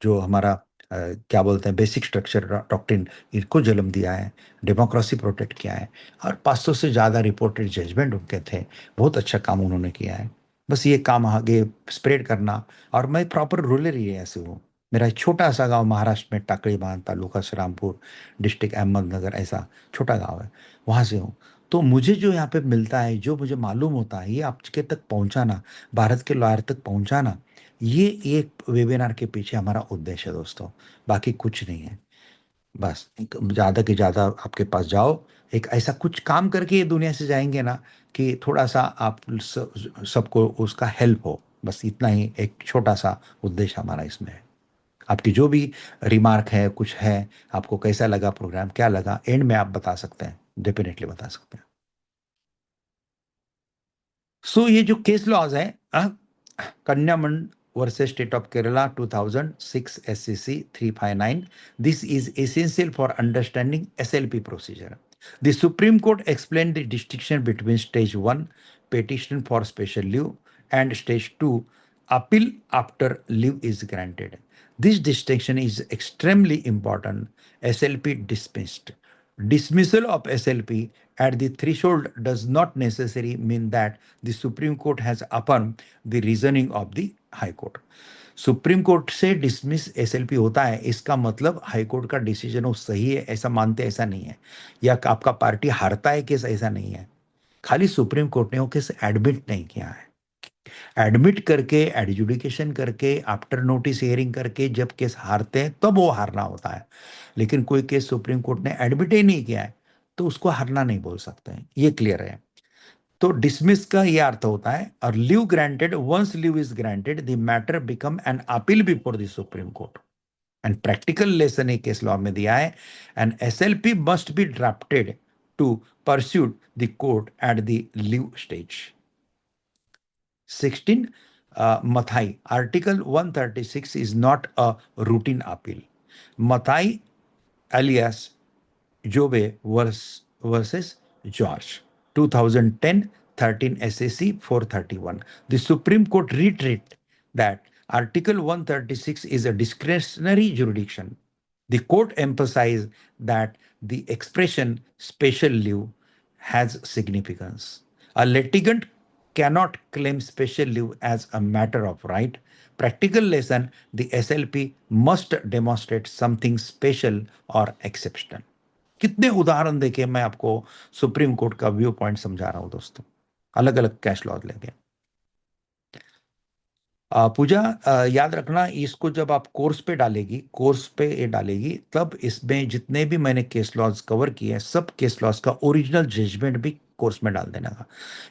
जो हमारा क्या बोलते हैं बेसिक स्ट्रक्चर डॉक्ट्रिन, इनको जन्म दिया है, डेमोक्रेसी प्रोटेक्ट किया है, और 500 से ज़्यादा रिपोर्टेड जजमेंट उनके थे। बहुत अच्छा काम उन्होंने किया है। बस ये काम आगे स्प्रेड करना। और मैं प्रॉपर रूरल एरिया से हूँ। मेरा एक छोटा सा गांव महाराष्ट्र में टाकळी बांध, तालुका श्रीरामपुर, डिस्ट्रिक्ट अहमदनगर, ऐसा छोटा गांव है, वहाँ से हूँ। तो मुझे जो यहाँ पे मिलता है, जो मुझे मालूम होता है, ये आपके तक पहुँचाना, भारत के लॉयर तक पहुँचाना, ये एक वेबिनार के पीछे हमारा उद्देश्य है दोस्तों, बाकी कुछ नहीं है। बस ज़्यादा के ज़्यादा आपके पास जाओ, एक ऐसा कुछ काम करके ये दुनिया से जाएंगे ना कि थोड़ा सा आप सबको उसका हेल्प हो। बस इतना ही एक छोटा सा उद्देश्य हमारा इसमें है। आपकी जो भी रिमार्क है, कुछ है, आपको कैसा लगा प्रोग्राम, क्या लगा, एंड में आप बता सकते हैं, डेफिनेटली बता सकते हैं। सो ये जो केस लॉज है, Kanyaman versus State of Kerala 2006 SCC 359. This is essential for understanding SLP procedure. The Supreme Court explained the distinction between stage 1 petition for special leave and stage 2 appeal after leave is granted. This distinction is extremely important. SLP dismissed. Dismissal of SLP at the threshold does not necessarily mean that the Supreme Court has affirmed the reasoning of the High Court. Supreme Court से dismiss SLP होता है, इसका मतलब high court का decision वो सही है ऐसा मानते, ऐसा नहीं है, या आपका पार्टी हारता है केस, ऐसा नहीं है। खाली सुप्रीम कोर्ट ने वो केस एडमिट नहीं किया है। एडमिट करके, एडजुडिकेशन करके, आफ्टर नोटिस हियरिंग करके जब केस हारते हैं तब वो हारना होता है। लेकिन कोई केस सुप्रीम कोर्ट ने एडमिट ही नहीं किया है तो उसको हारना नहीं बोल सकते हैं। ये क्लियर है। तो डिसमिस का ये अर्थ होता है, और leave granted, once leave is granted the matter become an appeal before the supreme court. And practical lesson एक केस लॉ में दिया है, an SLP must be drafted to pursuit the court at the leave stage. 16, Mathai. Article 136 is not a routine appeal. Mathai alias Jobe versus George, 2010, 13 SAC 431. The Supreme Court reiterated that Article 136 is a discretionary jurisdiction. The court emphasized that the expression special leave has significance. A litigant cannot claim special leave as a matter of right. Practical lesson: the SLP must demonstrate something special or exceptional. कितने उदाहरण देके मैं आपको supreme court का view point समझा रहा हूं दोस्तों, अलग अलग कैश लॉज लेके। पूजा, याद रखना इसको जब आप कोर्स पे ये डालेगी, तब इसमें जितने भी मैंने केस लॉज कवर किए हैं, सब केस लॉज का ओरिजिनल जजमेंट भी कोर्स में डाल देना का।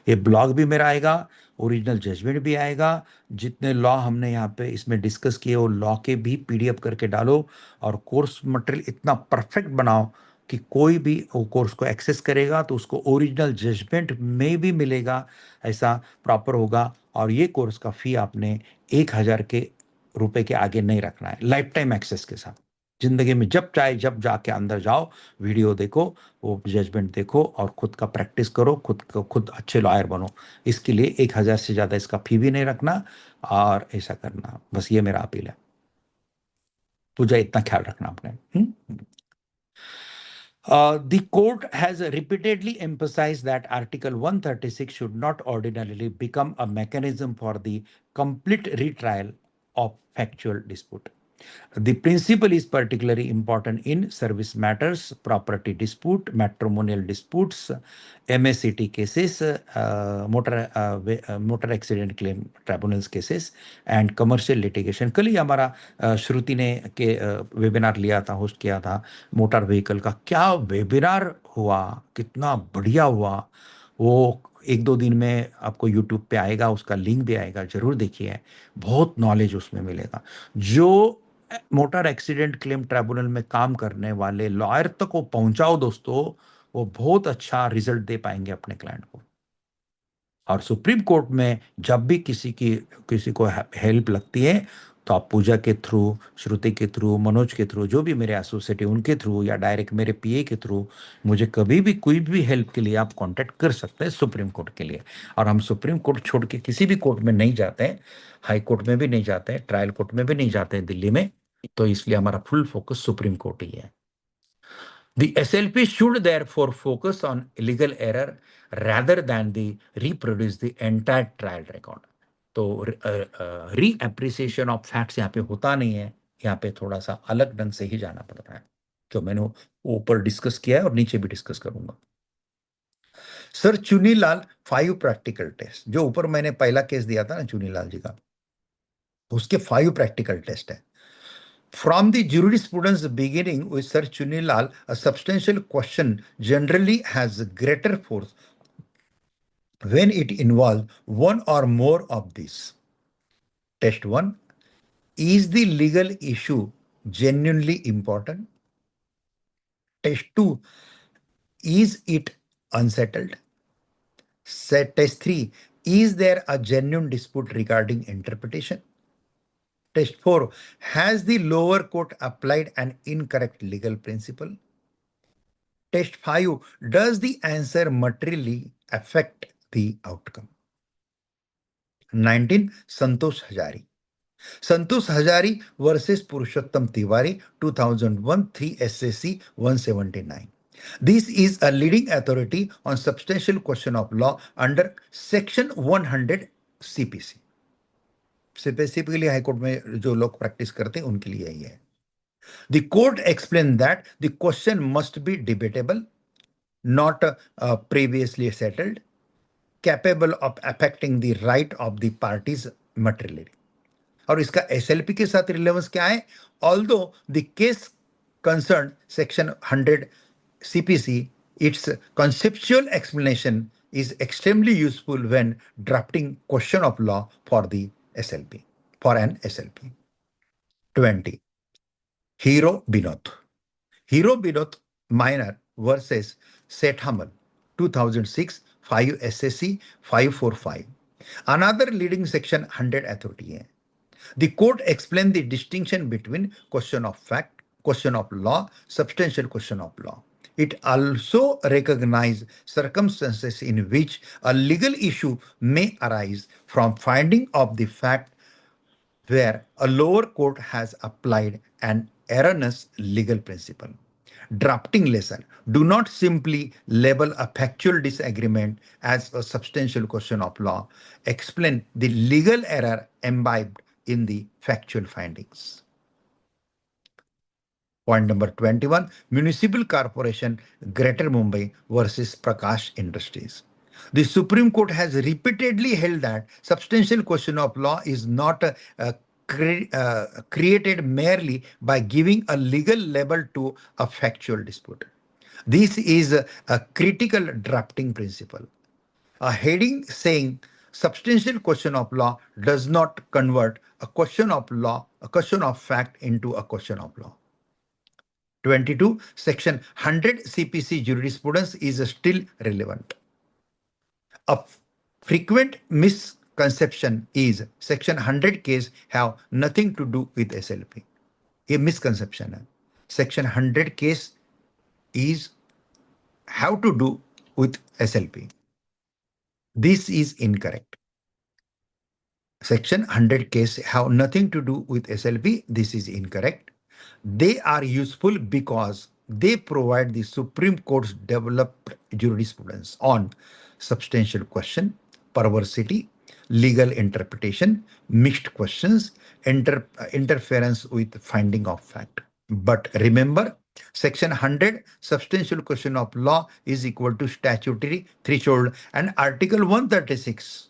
ये ब्लॉग भी मेरा आएगा, ओरिजिनल जजमेंट भी आएगा, जितने लॉ हमने यहाँ पे इसमें डिस्कस किए वो लॉ के भी पीडीएफ करके डालो, और कोर्स मटेरियल इतना परफेक्ट बनाओ कि कोई भी वो कोर्स को एक्सेस करेगा तो उसको ओरिजिनल जजमेंट में भी मिलेगा, ऐसा प्रॉपर होगा। और ये कोर्स का फी आपने 1,000 के रुपए के आगे नहीं रखना है, लाइफ टाइम एक्सेस के साथ। जिंदगी में जब चाहे जब जाके अंदर जाओ, वीडियो देखो, वो जजमेंट देखो, और खुद का प्रैक्टिस करो, खुद अच्छे लॉयर बनो। इसके लिए 1,000 से ज्यादा इसका फी भी नहीं रखना, और ऐसा करना, बस ये मेरा अपील है। पूजा, इतना ख्याल रखना आपने। The court has repeatedly emphasized that Article 136 should not ordinarily become a mechanism for the complete retrial of factual dispute. The principle is particularly important in service matters, property dispute, matrimonial disputes, MACT cases, motor accident claim tribunals cases, and commercial litigation. कल ही हमारा श्रुति ने के webinar लिया था, host किया था motor vehicle का। क्या वेबिनार हुआ, कितना बढ़िया हुआ वो। 1-2 दिन में आपको यूट्यूब पे आएगा, उसका लिंक भी आएगा, जरूर देखिए, बहुत नॉलेज उसमें मिलेगा। जो मोटर एक्सीडेंट क्लेम ट्राइब्यूनल में काम करने वाले लॉयर तक वो पहुंचाओ दोस्तों, वो बहुत अच्छा रिजल्ट दे पाएंगे अपने क्लाइंट को। और सुप्रीम कोर्ट में जब भी किसी को हेल्प लगती है, तो आप पूजा के थ्रू, श्रुति के थ्रू, मनोज के थ्रू, जो भी मेरे एसोसिएट है उनके थ्रू, या डायरेक्ट मेरे पीए के थ्रू, मुझे कभी भी कोई भी हेल्प के लिए आप कांटेक्ट कर सकते हैं सुप्रीम कोर्ट के लिए। और हम सुप्रीम कोर्ट छोड़ के किसी भी कोर्ट में नहीं जाते हैं, हाई कोर्ट में भी नहीं जाते हैं, ट्रायल कोर्ट में भी नहीं जाते हैं दिल्ली में, तो इसलिए हमारा फुल फोकस सुप्रीम कोर्ट ही है। The SLP should therefore focus on legal error rather than reproduce the entire trial record. तो रीएप्रिसिएशन ऑफ फैक्ट्स यहाँ पे होता नहीं है, यहाँ पे थोड़ा सा अलग ढंग से ही जाना पड़ता है, जो मैंने ऊपर डिस्कस किया है और नीचे भी डिस्कस करूंगा। सर चुनीलाल 5 प्रैक्टिकल टेस्ट, जो ऊपर मैंने पहला केस दिया था ना चुनीलाल जी का, उसके 5 प्रैक्टिकल टेस्ट है। From the jurisprudence beginning with Sir Chunilal, a substantial question generally has greater force when it involves one or more of these. Test 1. Is the legal issue genuinely important? Test 2. Is it unsettled? Test 3. Is there a genuine dispute regarding interpretation? Test 4. Has the lower court applied an incorrect legal principle? Test 5. Does the answer materially affect the outcome? 19. Santosh Hajari. Santosh Hajari versus Purushottam Tiwari, 2001, 3 SSC 179. This is a leading authority on substantial question of law under Section 100 CPC. Specifically high court में जो लोग practice करते हैं उनके लिए ही है। The court explained that the question must be debatable, not previously settled, capable of affecting the right of the parties materially. और इसका SLP के साथ रिलेवेंस क्या है? Although the case concerned Section 100 CPC, its conceptual explanation is extremely useful when drafting question of law for the SLP, for an SLP. 20. Hero Binod. Hero Binod Minor versus Sethamal, 2006, 5 SSC 545. Another leading Section 100 authority hai. The court explained the distinction between question of fact, question of law, substantial question of law. It also recognized circumstances in which a legal issue may arise from finding of the fact where a lower court has applied an erroneous legal principle. Drafting lesson. Do not simply label a factual disagreement as a substantial question of law. Explain the legal error imbibed in the factual findings. Point number 21, Municipal Corporation, Greater Mumbai versus Prakash Industries. The Supreme Court has repeatedly held that substantial question of law is not created merely by giving a legal label to a factual dispute. This is a critical drafting principle. A heading saying substantial question of law does not convert a question of law, a question of fact into a question of law. 22, Section 100 CPC jurisprudence is still relevant. A frequent misconception is Section 100 case have nothing to do with SLP. ये misconception है. Section 100 case is have to do with SLP. This is incorrect. Section 100 case have nothing to do with SLP. This is incorrect. They are useful because they provide the Supreme Court's developed jurisprudence on substantial question, perversity, legal interpretation, mixed questions, interference with finding of fact. But remember, Section 100, substantial question of law is equal to statutory threshold, and Article 136,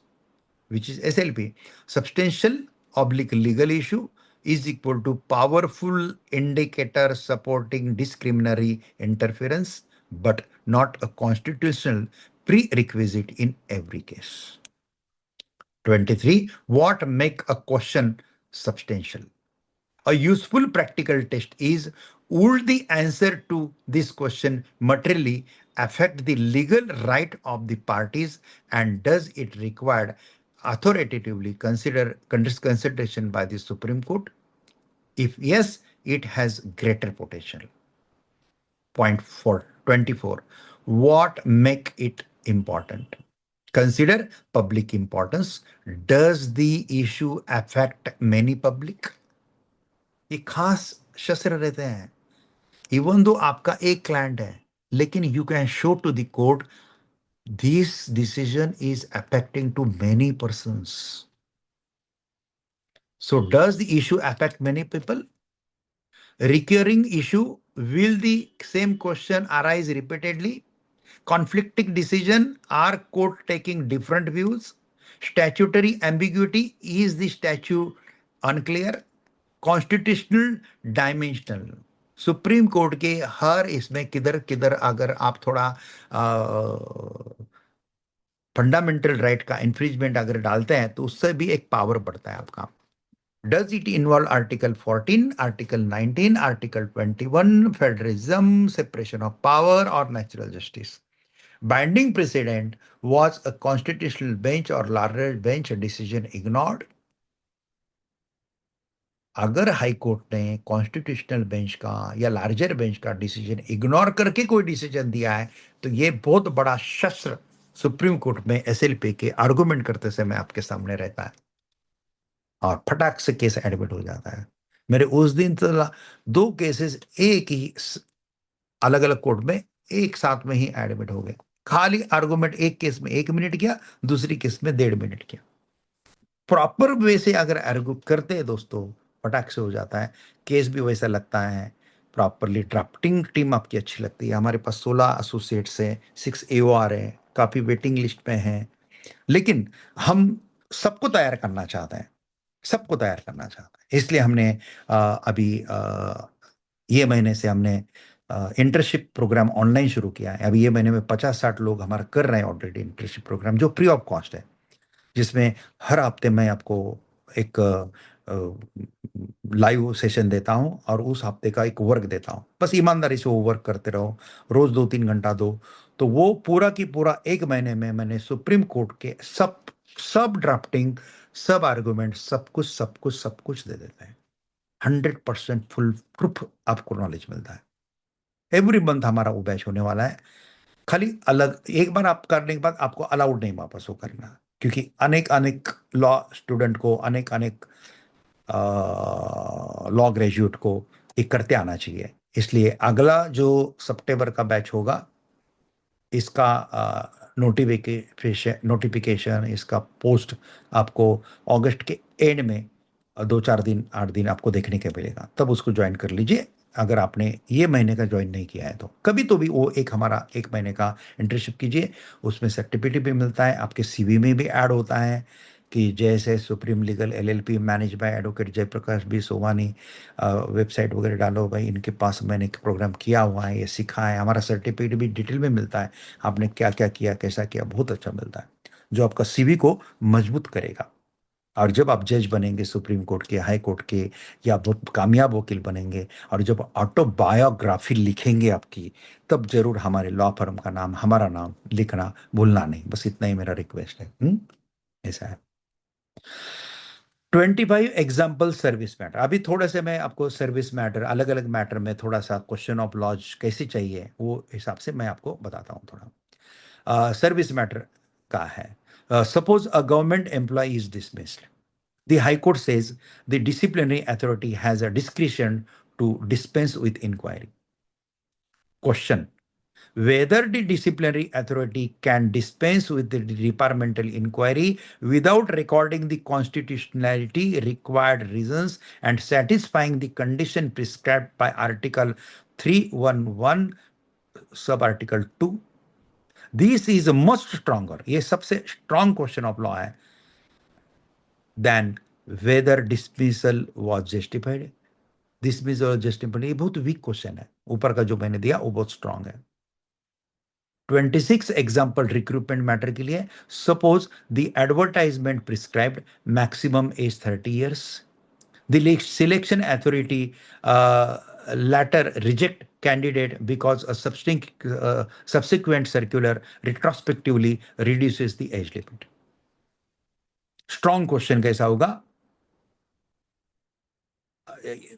which is SLP, substantial oblique legal issue, is equal to powerful indicator supporting discriminatory interference, but not a constitutional prerequisite in every case. 23, what make a question substantial? A useful practical test is, would the answer to this question materially affect the legal right of the parties, and does it require authoritatively consideration by the Supreme Court? If yes, it has greater potential. Point 24, what make it important? Consider public importance. Does the issue affect many public? ये खास शस्त्र रहते हैं. Even though आपका एक client है, लेकिन you can show to the court this decision is affecting to many persons. So does the issue affect many people? Recurring issue, will the same question arise repeatedly? Conflicting decision, are court taking different views? Statutory ambiguity, is the statute unclear? Constitutional dimensional, supreme court के हर इसमें किधर किधर अगर आप थोड़ा fundamental right का infringement अगर डालते हैं तो उससे भी एक पावर बढ़ता है आपका. Does it involve Article 14, Article 19, Article 21, federalism, separation of power, or natural justice? Binding precedent, was a constitutional bench or larger bench decision ignored? अगर हाई कोर्ट ने कॉन्स्टिट्यूशनल बेंच का या लार्जर बेंच का decision ignore करके कोई decision दिया है, तो ये बहुत बड़ा शस्त्र सुप्रीम कोर्ट में एसएलपी के आर्गुमेंट करते समय आपके सामने रहता है और फटाक से केस एडमिट हो जाता है. मेरे उस दिन तो 2 केसेस एक ही अलग अलग कोर्ट में एक साथ में ही एडमिट हो गए. खाली आर्गुमेंट एक केस में 1 मिनट किया, दूसरी केस में 1.5 मिनट किया. प्रॉपर वे से अगर आर्गू करते हैं दोस्तों, फटाक से हो जाता है. केस भी वैसा लगता है. प्रॉपरली ड्राफ्टिंग टीम आपकी अच्छी लगती है. हमारे पास 16 एसोसिएट्स हैं, 6 एओआर है, काफी वेटिंग लिस्ट में हैं. लेकिन हम सबको तैयार करना चाहते हैं, सबको तैयार करना चाहते हैं. इसलिए हमने अभी ये महीने से हमने इंटर्नशिप प्रोग्राम ऑनलाइन शुरू किया है. अभी ये महीने में 50-60 लोग हमारा कर रहे हैं ऑलरेडी इंटर्नशिप प्रोग्राम, जो फ्री ऑफ कॉस्ट है, जिसमें हर हफ्ते मैं आपको एक लाइव सेशन देता हूं और उस हफ्ते का एक वर्क देता हूं. बस ईमानदारी से वो वर्क करते रहो, रोज 2-3 घंटा दो, तो वो पूरा की पूरा 1 महीने में मैंने सुप्रीम कोर्ट के सब ड्राफ्टिंग, सब आर्गुमेंट, सब कुछ दे देते हैं. 100% फुल प्रूफ आपको नॉलेज मिलता है. एवरी मंथ हमारा वो बैच होने वाला है. खाली अलग एक बार आप करने के बाद आपको अलाउड नहीं वापस वो करना, क्योंकि अनेक लॉ स्टूडेंट को, अनेक लॉ ग्रेजुएट को एक करते आना चाहिए. इसलिए अगला जो सितंबर का बैच होगा, इसका नोटिफिकेशन, इसका पोस्ट आपको अगस्त के एंड में 2-4 दिन, 8 दिन आपको देखने के मिलेगा. तब उसको ज्वाइन कर लीजिए. अगर आपने ये महीने का ज्वाइन नहीं किया है तो कभी तो भी वो एक हमारा 1 महीने का इंटर्नशिप कीजिए, उसमें सर्टिफिकेट भी मिलता है, आपके सीवी में भी ऐड होता है कि जैसे Supreme legal LLP manage by advocate Jayprakash B Sowani, website वगैरह डालो भाई, इनके पास मैंने एक प्रोग्राम किया हुआ है, ये सीखा है, हमारा सर्टिफिकेट भी डिटेल में मिलता है, आपने क्या क्या किया, कैसा किया, बहुत अच्छा मिलता है जो आपका सीवी को मजबूत करेगा। और जब आप जज बनेंगे सुप्रीम कोर्ट के, हाई कोर्ट के, या बहुत कामयाब वकील बनेंगे और जब ऑटोबायोग्राफी लिखेंगे आपकी, तब जरूर हमारे लॉ फर्म का नाम, हमारा नाम लिखना भूलना नहीं। बस इतना ही मेरा रिक्वेस्ट है। ऐसा है। 25 एग्जाम्पल सर्विस मैटर। अभी थोड़ा से मैं आपको सर्विस मैटर, अलग अलग मैटर में थोड़ा सा क्वेश्चन ऑफ लॉज कैसे चाहिए वो हिसाब से मैं आपको बताता हूँ थोड़ा। सर्विस मैटर का है, suppose a government employ is dismissed, the High Court says the disciplinary authority has a discretion to dispense with inquiry. Question: whether the disciplinary authority can dispense with the departmental inquiry without recording the constitutionality required reasons and satisfying the condition prescribed by Article 311 sub Article 2. This is much stronger. ये सबसे strong question of law है than whether dismissal was justified. Dismiss और justified, ये बहुत week question है, ऊपर का जो मैंने दिया वो बहुत स्ट्रांग है। 26 एग्जाम्पल रिक्रूटमेंट मैटर के लिए, suppose the advertisement prescribed maximum age 30 years, the selection authority latter reject candidate because a subsequent circular retrospectively reduces the age limit. Strong question कैसा होगा?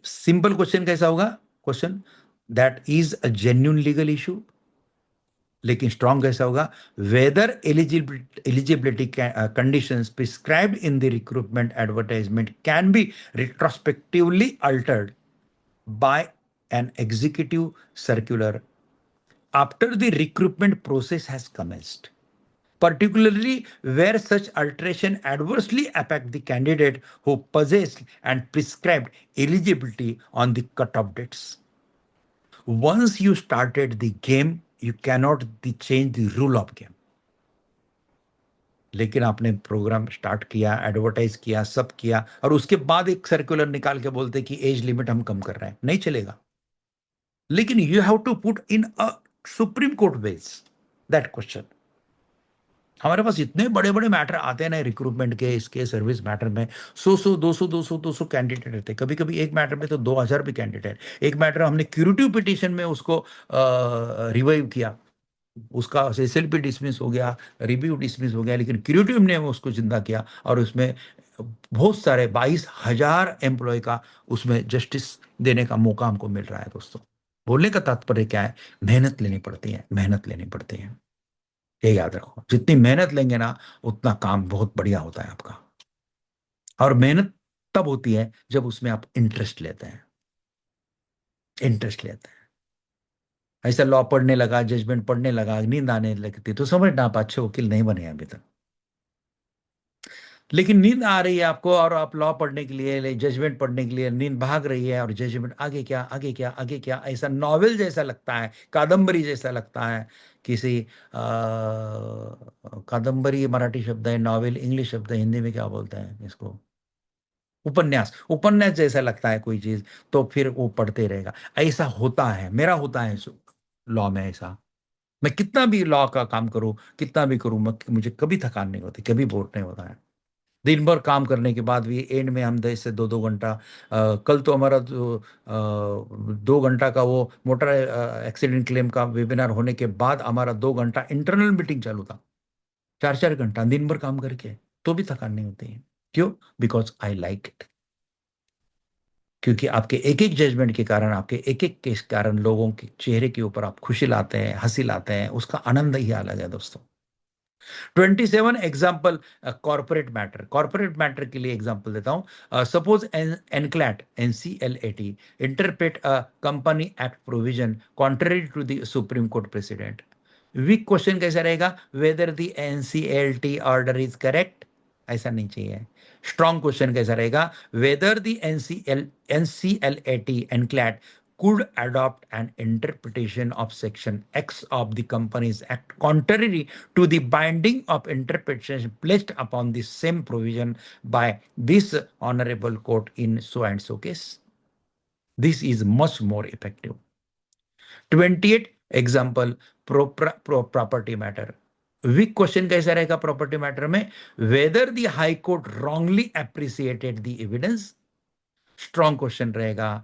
सिंपल क्वेश्चन कैसा होगा? Question that is a genuine legal issue. लेकिन strong कैसा होगा? Whether eligibility conditions prescribed in the recruitment advertisement can be retrospectively altered by an executive circular after the recruitment process has commenced, particularly where such alteration adversely affect the candidate who possessed and prescribed eligibility on the cutoff dates. Once you started the game, you cannot change the rule of game. लेकिन आपने programme start किया, advertise किया, सब किया, और उसके बाद एक सर्कुलर निकाल के बोलते कि एज लिमिट हम कम कर रहे हैं, नहीं चलेगा। लेकिन you have to put in a supreme court base that question. हमारे पास इतने बड़े बड़े मैटर आते हैं ना रिक्रूटमेंट के, इसके सर्विस मैटर में 100 कैंडिडेट रहते हैं। कभी कभी एक मैटर में तो 2000 भी कैंडिडेट। एक मैटर हमने क्यूरेटिव पिटीशन में उसको रिवाइव किया, उसका एसएलपी डिसमिस हो गया, रिव्यू डिसमिस हो गया, लेकिन क्यूरेटिव ने उसको जिंदा किया और उसमें बहुत सारे 22,000 एम्प्लॉय का उसमें जस्टिस देने का मौका हमको मिल रहा है। दोस्तों, बोलने का तात्पर्य क्या है? मेहनत लेनी पड़ती है, मेहनत लेनी पड़ती है। ये याद रखो, जितनी मेहनत लेंगे ना उतना काम बहुत बढ़िया होता है आपका। और मेहनत तब होती है जब उसमें आप इंटरेस्ट लेते हैं, इंटरेस्ट लेते हैं। ऐसा लॉ पढ़ने लगा, जजमेंट पढ़ने लगा, नींद आने लगती तो समझना आप अच्छे वकील नहीं बने अभी तक। लेकिन नींद आ रही है आपको और आप लॉ पढ़ने के लिए, जजमेंट पढ़ने के लिए नींद भाग रही है, और जजमेंट आगे क्या, आगे क्या, आगे क्या, ऐसा नॉवेल जैसा लगता है, कादम्बरी जैसा लगता है। किसी कादम्बरी मराठी शब्द है, नॉवेल इंग्लिश शब्द है, हिंदी में क्या बोलते हैं इसको? उपन्यास। उपन्यास जैसा लगता है कोई चीज, तो फिर वो पढ़ते रहेगा। ऐसा होता है, मेरा होता है लॉ में ऐसा। मैं कितना भी लॉ का काम करूं, कितना भी करूं, मुझे कभी थकान नहीं होती, कभी बोर नहीं होता है। दिन भर काम करने के बाद भी एंड में हम 10 से 2-2 घंटा, कल तो हमारा 2 घंटा का वो मोटर एक्सीडेंट क्लेम का वेबिनार होने के बाद हमारा 2 घंटा इंटरनल मीटिंग चालू था। 4-4 घंटा दिन भर काम करके, तो भी थकान नहीं होती है। क्यों? Because I like it. क्योंकि आपके एक एक जजमेंट के कारण, आपके एक एक केस के कारण लोगों के चेहरे के ऊपर आप खुशी लाते हैं, हंसी लाते हैं, उसका आनंद ही अलग है दोस्तों। 27 example corporate matter. Corporate matter के लिए एग्जाम्पल देता हूं। Suppose NCLAT NCLAT interpret a company act provision contrary to the supreme court president. Week question कैसा रहेगा? Whether the NCLT order is correct, ऐसा नहीं चाहिए। स्ट्रॉन्ग क्वेश्चन कैसा रहेगा? Whether the NCLAT NCLAT could adopt an interpretation of Section X of the Companies Act contrary to the binding of interpretation placed upon the same provision by this honorable court in so and so case. This is much more effective. 28 example property matter. Weak question कैसा रहेगा property matter में? Whether the high court wrongly appreciated the evidence. Strong question रहेगा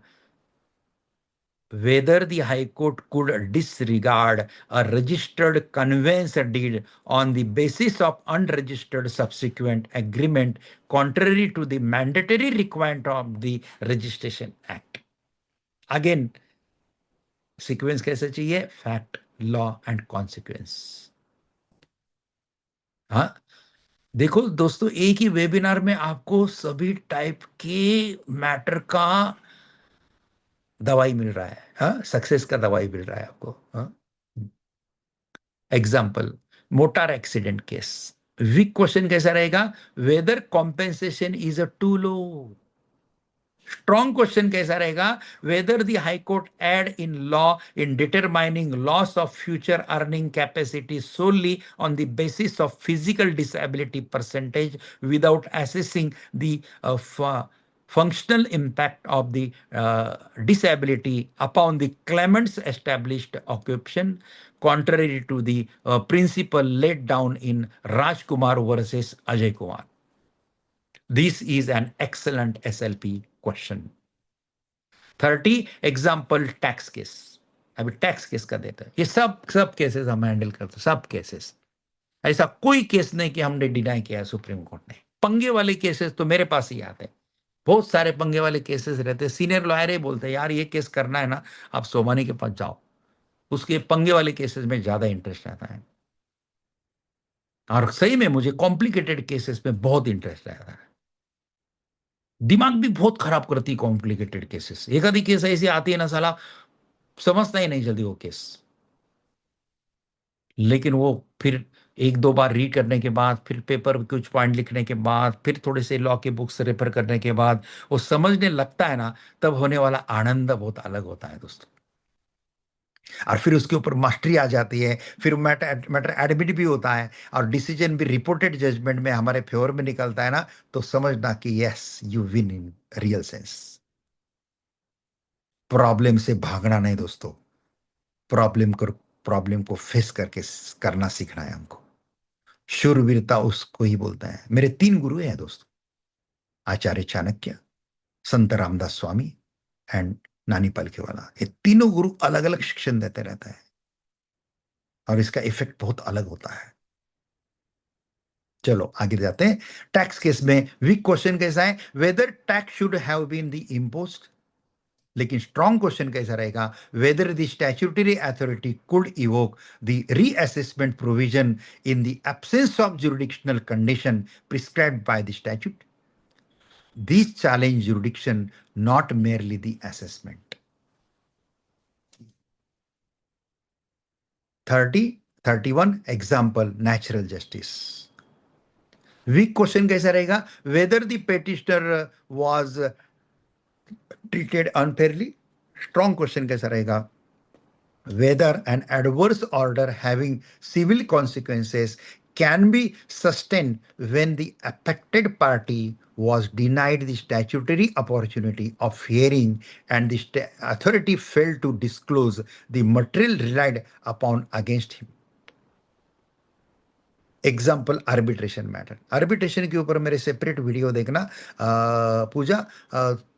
whether the High Court could disregard a registered conveyance deed on the basis of unregistered subsequent agreement contrary to the mandatory requirement of the Registration Act. Again, sequence कैसे चाहिए? Fact, law and consequence. हाँ, देखो दोस्तों, एक ही webinar में आपको सभी type के मैटर का दवाई मिल रहा है. हाँ, सक्सेस का दवाई मिल रहा है आपको. हाँ, example motor accident case. Weak question कैसा रहेगा? Whether compensation is a too low. Strong question कैसा रहेगा? Whether the high court erred in law in determining loss of future earning capacity solely on the basis of physical disability percentage without assessing the functional impact of the disability upon the claimant's established occupation, contrary to the principle laid down in Rajkumar versus Ajay Kumar. This is an excellent SLP question. 30 example tax case. अभी tax case का देता है. ये सब cases हम handle करते हैं. सब केसेस, ऐसा कोई केस नहीं कि हमने डिनाई किया सुप्रीम कोर्ट ने. पंगे वाले केसेस तो मेरे पास ही आते हैं. बहुत सारे पंगे वाले केसेस रहते हैं. सीनियर लॉयर ही बोलते हैं यार ये केस करना है ना, आप सोमानी के पास जाओ. उसके पंगे वाले केसेस में ज्यादा इंटरेस्ट रहता है. और सही में मुझे कॉम्प्लिकेटेड केसेस में बहुत इंटरेस्ट रहता है. दिमाग भी बहुत खराब करती है कॉम्प्लिकेटेड केसेस. एक आधी केस ऐसी आती है ना, साला समझता ही नहीं जल्दी वो केस. लेकिन वो फिर एक दो बार रीड करने के बाद, फिर पेपर कुछ पॉइंट लिखने के बाद, फिर थोड़े से लॉ के बुक्स रेफर करने के बाद वो समझने लगता है ना, तब होने वाला आनंद बहुत अलग होता है दोस्तों. और फिर उसके ऊपर मास्टरी आ जाती है. फिर मैटर एडमिट भी होता है और डिसीजन भी रिपोर्टेड जजमेंट में हमारे फेवर में निकलता है ना, तो समझना कि yes you win in real sense. Problem से भागना नहीं दोस्तों. प्रॉब्लम को फेस करके करना सीखना है हमको. शूरवीरता उसको ही बोलता है. मेरे 3 गुरु हैं दोस्तों, आचार्य चाणक्य, संत रामदास स्वामी एंड नानी पालकीवाला. ये तीनों गुरु अलग अलग शिक्षण देते रहता है और इसका इफेक्ट बहुत अलग होता है. चलो आगे जाते हैं. टैक्स केस में वीक क्वेश्चन कैसा है? Whether tax should have been the imposed. लेकिन स्ट्रॉन्ग क्वेश्चन कैसा रहेगा? Whether the statutory authority could evoke the reassessment provision in the absence of jurisdictional condition prescribed by the statute. These challenge jurisdiction, not merely the assessment. 31 example natural justice. Weak question कैसा रहेगा? Whether the petitioner was treated unfairly. Strong question कैसा रहेगा? Whether an adverse order having civil consequences can be sustained when the affected party was denied the statutory opportunity of hearing and the authority failed to disclose the material relied upon against him. Example arbitration matter. Arbitration के ऊपर मेरे separate video देखना. पूजा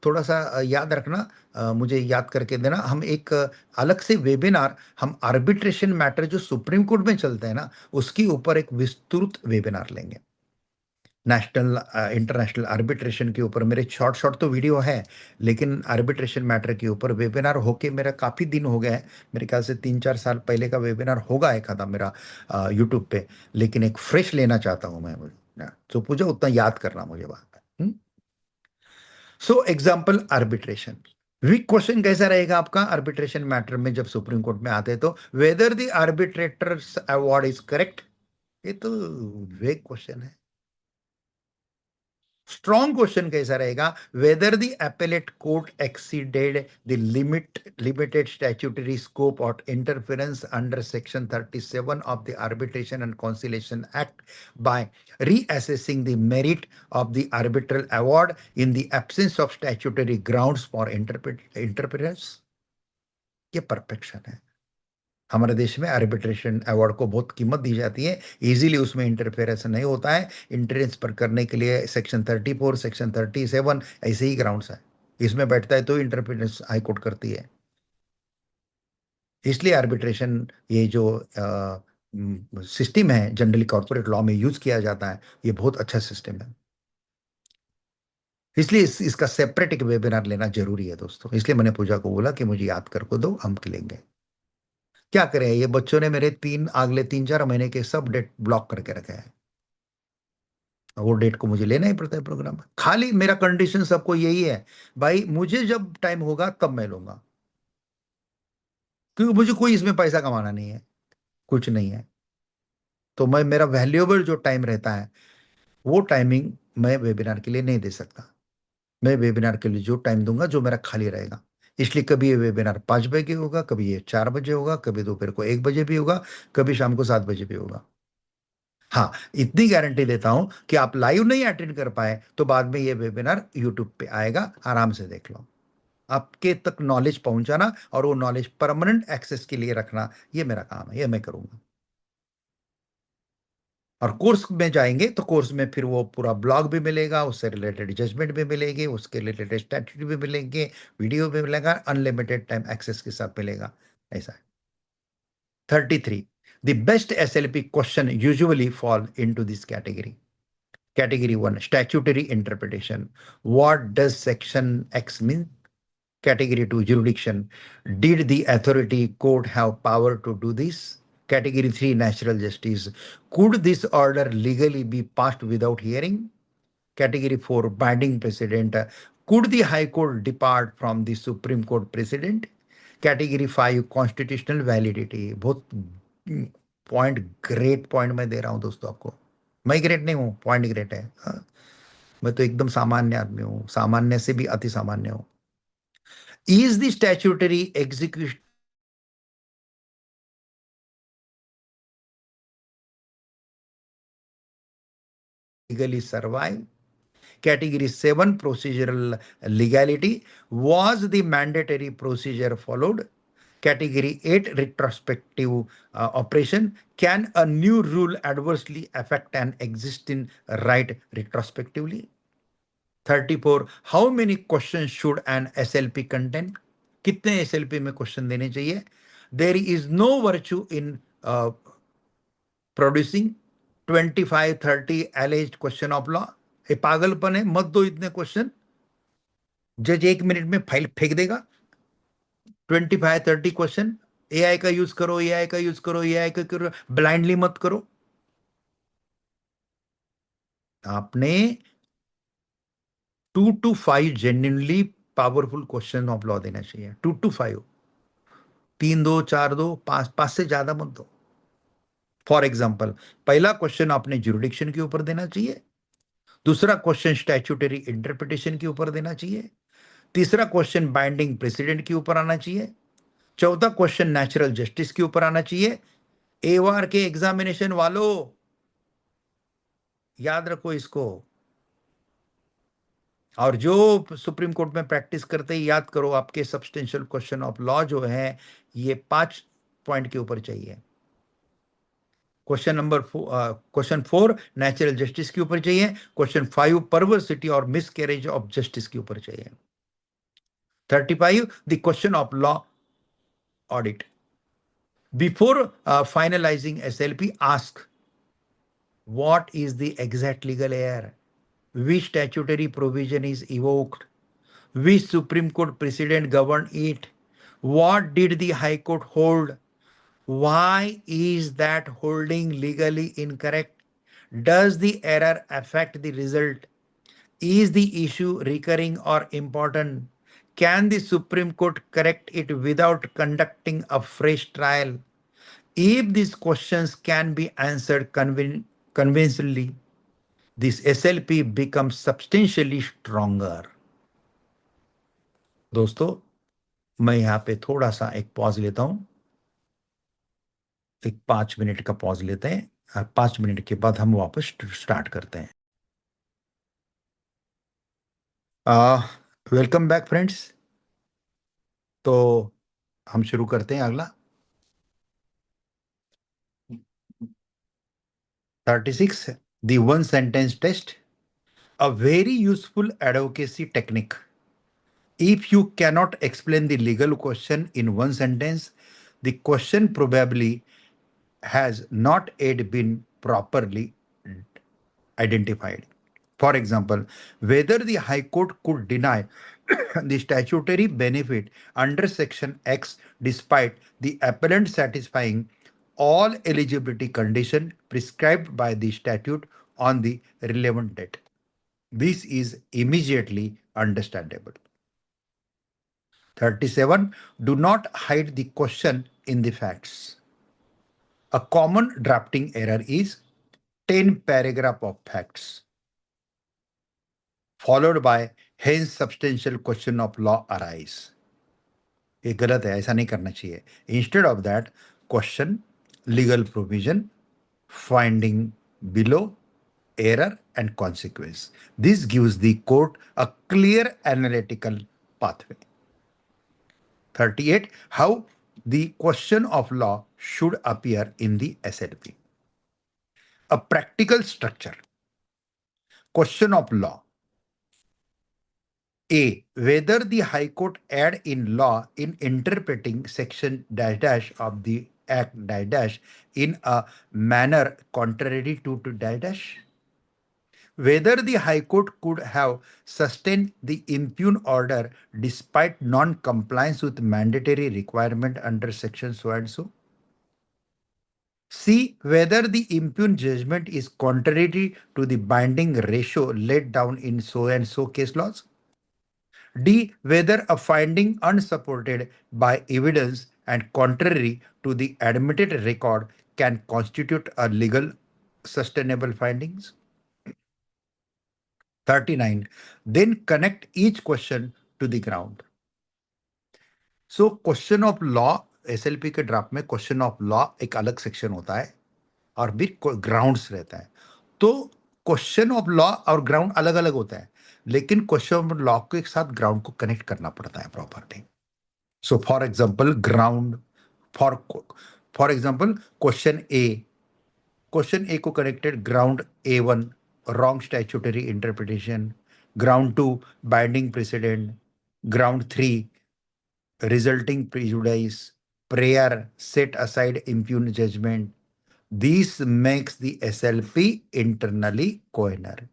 थोड़ा सा याद रखना, मुझे याद करके देना. हम एक अलग से वेबिनार हम आर्बिट्रेशन मैटर जो सुप्रीम कोर्ट में चलते हैं ना, उसके ऊपर एक विस्तृत वेबिनार लेंगे. नेशनल इंटरनेशनल आर्बिट्रेशन के ऊपर मेरे शॉर्ट तो वीडियो है, लेकिन आर्बिट्रेशन मैटर के ऊपर वेबिनार होके मेरा काफ़ी दिन हो गया है. मेरे ख्याल से 3-4 साल पहले का वेबिनार होगा एक आधा मेरा यूट्यूब पे, लेकिन एक फ्रेश लेना चाहता हूँ मैं. तो पूजा उतना याद करना मुझे बात. So example arbitration. Weak question कैसा रहेगा आपका आर्बिट्रेशन मैटर में जब सुप्रीम कोर्ट में आते हैं तो? Whether the arbitrators award is correct. ये तो वीक क्वेश्चन है. स्ट्रॉन्ग क्वेश्चन कैसा रहेगा? Whether the appellate court exceeded the limited statutory scope or interference under section 37 of the Arbitration and Conciliation Act by reassessing the merit of the arbitral award in the absence of statutory grounds for interference. ये perfection है। हमारे देश में arbitration award को बहुत कीमत दी जाती है, इजीली उसमें इंटरफेरेंस नहीं होता है। इंटरेंस पर करने के लिए सेक्शन 34, सेक्शन 37 ऐसे ही ग्राउंड्स है। इसमें बैठता है तो इंटरफेरेंस हाई कोर्ट करती है। इसलिए आर्बिट्रेशन ये जो सिस्टम है जनरली कॉर्पोरेट लॉ में यूज किया जाता है, ये बहुत अच्छा सिस्टम है। इसलिए इसका सेपरेट एक वेबिनार लेना जरूरी है दोस्तों। इसलिए मैंने पूजा को बोला कि मुझे याद कर को दो, हम लेंगे। क्या करें, ये बच्चों ने मेरे अगले 3-4 महीने के सब डेट ब्लॉक करके रखे हैं। वो डेट को मुझे लेना ही पड़ता है प्रोग्राम में। खाली मेरा कंडीशन सबको यही है, भाई मुझे जब टाइम होगा तब मैं लूंगा, क्योंकि मुझे कोई इसमें पैसा कमाना नहीं है, कुछ नहीं है। तो मैं मेरा वैल्यूएबल जो टाइम रहता है वो टाइमिंग मैं वेबिनार के लिए नहीं दे सकता। मैं वेबिनार के लिए जो टाइम दूंगा जो मेरा खाली रहेगा। इसलिए कभी ये वेबिनार 5 बजे होगा, कभी ये 4 बजे होगा, कभी दोपहर को 1 बजे भी होगा, कभी शाम को 7 बजे भी होगा। हाँ, इतनी गारंटी देता हूं कि आप लाइव नहीं अटेंड कर पाए तो बाद में ये वेबिनार यूट्यूब पे आएगा, आराम से देख लो। आपके तक नॉलेज पहुंचाना और वो नॉलेज परमानेंट एक्सेस के लिए रखना, ये मेरा काम है, ये मैं करूंगा। और कोर्स में जाएंगे तो कोर्स में फिर वो पूरा ब्लॉग भी मिलेगा, उससे रिलेटेड जजमेंट भी मिलेगी, उसके रिलेटेड स्टैट्यूट भी मिलेंगे, वीडियो भी मिलेगा, अनलिमिटेड टाइम एक्सेस के साथ मिलेगा। ऐसा है। 33. The best SLP question usually fall into this category. Category 1, statutory interpretation. What does section X mean? Category 2, jurisdiction. Did the authority court have power to do this? Category 3, natural justice. Could this order legally be passed without hearing? Category 4, binding precedent. Could the High Court depart from the Supreme Court precedent? Category 5, constitutional validity. बहुत point, great point मैं दे रहा हूं दोस्तों आपको। मैं great नहीं हूं, point great है। हाँ? मैं तो एकदम सामान्य आदमी हूं, सामान्य से भी अति सामान्य हूं। Is the statutory execution legally survive? Category 7, procedural legality. Was the mandatory procedure followed? Category 8, retrospective operation. Can a new rule adversely affect an existing right retrospectively? 34, how many questions should an SLP contain? कितने SLP में question देने चाहिए? There is no virtue in producing 25-30 alleged question of law. ये पागलपन है, मत दो इतने क्वेश्चन। जज 1 मिनट में फाइल फेंक देगा। 25-30 क्वेश्चन, एआई का यूज करो, एआई का यूज करो, एआई का करो, ब्लाइंडली मत करो। आपने 2 to 5 genuinely powerful question of law देना चाहिए। 2 to 5, 3 दो, 4 दो, 5 से ज्यादा मत दो। फॉर एग्जाम्पल, पहला क्वेश्चन आपने ज्यूरिडिक्शन के ऊपर देना चाहिए, दूसरा क्वेश्चन स्टैट्यूटरी इंटरप्रिटेशन के ऊपर देना चाहिए, तीसरा क्वेश्चन बाइंडिंग प्रेसिडेंट के ऊपर आना चाहिए, चौथा क्वेश्चन नेचुरल जस्टिस के ऊपर आना चाहिए। एवार के एग्जामिनेशन वालों, याद रखो इसको। और जो सुप्रीम कोर्ट में प्रैक्टिस करते ही याद करो, आपके सब्सटेंशियल क्वेश्चन ऑफ लॉ जो है ये 5 पॉइंट के ऊपर चाहिए। क्वेश्चन 4 नेचुरल जस्टिस के ऊपर चाहिए। Question 5 perversity or miscarriage of justice के ऊपर चाहिए। 35 the question of law audit. Before finalizing SLP, ask what is the exact legal error, which statutory provision is evoked, which Supreme Court precedent governed it, what did the High Court hold, why is that holding legally incorrect, does the error affect the result, is the issue recurring or important, can the Supreme Court correct it without conducting a fresh trial? If these questions can be answered convincingly, this SLP becomes substantially stronger. दोस्तों, मैं यहाँ पे थोड़ा सा एक pause लेता हूं, एक 5 मिनट का पॉज लेते हैं और 5 मिनट के बाद हम वापस स्टार्ट करते हैं। Welcome back friends. तो हम शुरू करते हैं अगला 36, the one sentence test, a very useful advocacy technique. If you cannot explain the legal question in one sentence, the question probably has not yet been properly identified. For example, whether the High Court could deny the statutory benefit under Section X despite the appellant satisfying all eligibility conditions prescribed by the statute on the relevant date. This is immediately understandable. 37. Do not hide the question in the facts. A common drafting error is 10 paragraph of facts followed by hence substantial question of law arise. ये गलत है, ऐसा नहीं करना चाहिए. Instead of that, question, legal provision, finding below, error and consequence. This gives the court a clear analytical pathway. 38. How the question of law should appear in the SLP. A practical structure. Question of law. A. Whether the High Court erred in law in interpreting section dash dash of the Act dash dash in a manner contrary to dash dash. Whether the High Court could have sustained the impugned order despite non-compliance with mandatory requirement under section so and so. C. Whether the impugned judgment is contrary to the binding ratio laid down in so and so case laws. D. Whether a finding unsupported by evidence and contrary to the admitted record can constitute a legal sustainable findings. 39. Then connect each question to the ground. So question of law, SLP के draft में question of law एक अलग section होता है और भी grounds रहता है. तो क्वेश्चन ऑफ लॉ और ग्राउंड अलग अलग होता है, लेकिन क्वेश्चन ऑफ लॉ को एक साथ ग्राउंड को कनेक्ट करना पड़ता है properly. So for example ground, for example question A को connected ground A1 wrong statutory interpretation, ground 2 binding precedent, ground 3 resulting prejudice, prayer set aside impugned judgment. This makes the SLP internally coherent.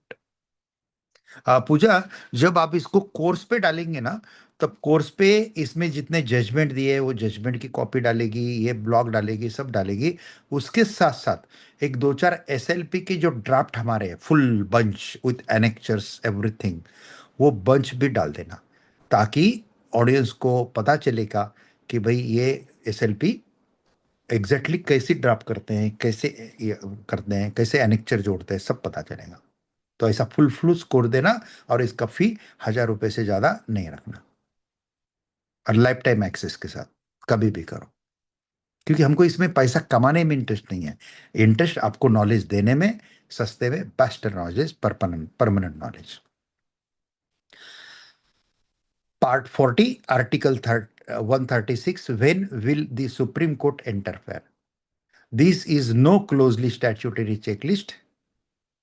पूजा, जब आप इसको course पे डालेंगे ना, तब course पे इसमें जितने जजमेंट दिए वो जजमेंट की कॉपी डालेगी, ये ब्लॉग डालेगी, सब डालेगी. उसके साथ साथ एक 2-4 SLP के जो ड्राफ्ट हमारे फुल बंच विथ एनेक्चर्स एवरीथिंग, वो बंच भी डाल देना, ताकि ऑडियंस को पता चलेगा कि भाई ये SLP एग्जैक्टली कैसे ड्राफ्ट करते हैं, कैसे करते हैं, कैसे एनेक्चर जोड़ते हैं, सब पता चलेगा. तो ऐसा फुल फ्लूस स्कोर देना और इसका फी 1000 रुपए से ज्यादा नहीं रखना, और लाइफ टाइम एक्सेस के साथ कभी भी करो, क्योंकि हमको इसमें पैसा कमाने में इंटरेस्ट नहीं है. इंटरेस्ट आपको नॉलेज देने में, सस्ते में, best knowledge, permanent knowledge. Part 40, article 136. When will the Supreme Court interfere? This is no closely statutory checklist.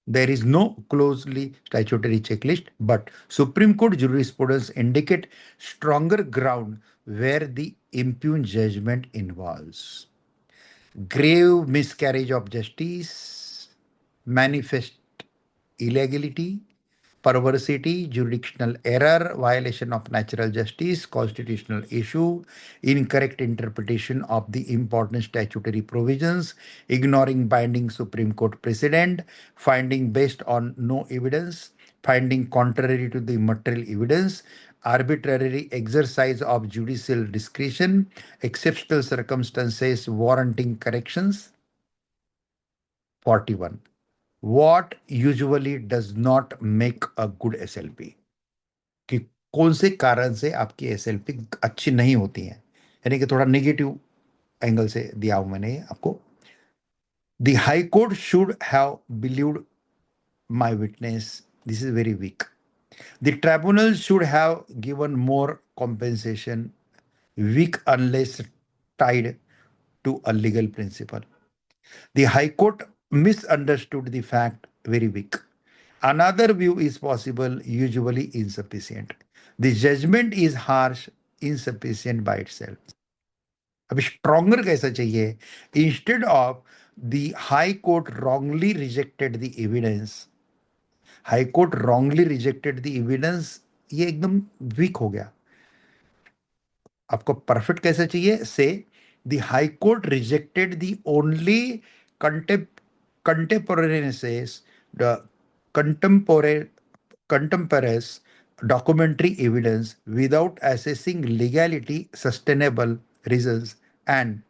There is no closely statutory checklist, but Supreme Court jurisprudence indicate stronger ground where the impugned judgment involves grave miscarriage of justice, manifest illegality, perversity, jurisdictional error, violation of natural justice, constitutional issue, incorrect interpretation of the important statutory provisions, ignoring binding Supreme Court precedent, finding based on no evidence, finding contrary to the material evidence, arbitrary exercise of judicial discretion, exceptional circumstances warranting corrections. 41. what usually does not make a good SLP, कि कौन से कारण से आपकी SLP अच्छी नहीं होती है, यानी कि थोड़ा नेगेटिव एंगल से दिया हूं मैंने आपको. The High Court should have believed my witness. This is very weak. The tribunal should have given more compensation. Weak unless tied to a legal principle. The High Court misunderstood the fact. Very weak. Another view is possible, usually insufficient. The judgment is harsh, insufficient by itself. अब stronger कैसा चाहिए? Instead of the high court wrongly rejected the evidence, high court wrongly rejected the evidence, ये एकदम week हो गया. आपको perfect कैसा चाहिए? से the high court rejected the only contemporaneous the contemporaneous documentary evidence without assessing legality sustainable reasons and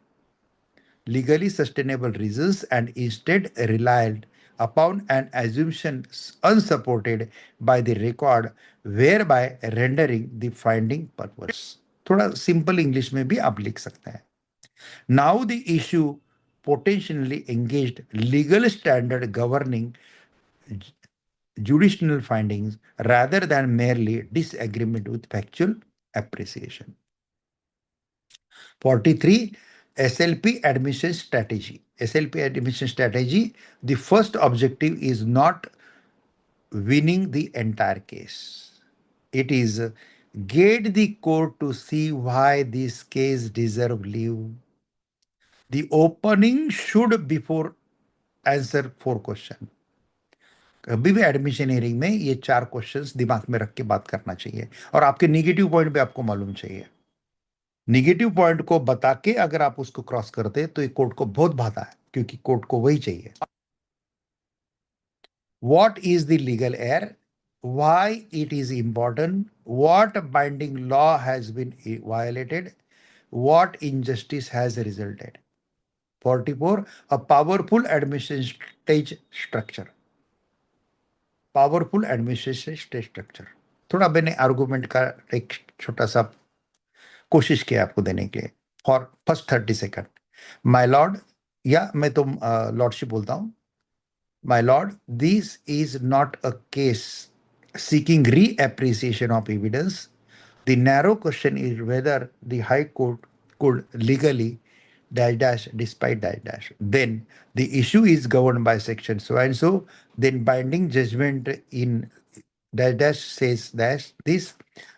legally sustainable reasons, and instead relied upon an assumption unsupported by the record, whereby rendering the finding purpose. थोड़ा simple English में भी आप लिख सकते हैं. Now the issue potentially engaged legal standard governing judicial findings rather than merely disagreement with factual appreciation. 43. SLP admission strategy. SLP admission strategy, the first objective is not winning the entire case. It is get the court to see why this case deserves leave. The opening should before answer 4 questions. कभी भी admission hearing में ये 4 questions दिमाग में रख के बात करना चाहिए, और आपके नेगेटिव पॉइंट भी आपको मालूम चाहिए. नेगेटिव पॉइंट को बता के अगर आप उसको क्रॉस करते तो ये कोर्ट को बहुत भाता है, क्योंकि कोर्ट को वही चाहिए. What is the legal error, why it is important, what binding law has been violated, what injustice has resulted. 44. A powerful administrative structure. Powerful administrative structure. थोड़ा मैंने आर्गुमेंट का एक छोटा सा कोशिश किया आपको देने के लिए. For first 30 second, my lord, या मैं तो लॉर्डशिप बोलता हूं. My lord, this is not a case seeking reappreciation of evidence. The narrow question is whether the high court could legally dash dash despite dash dash. Then the issue is governed by section so and so. Then binding judgment in dash dash says dash this.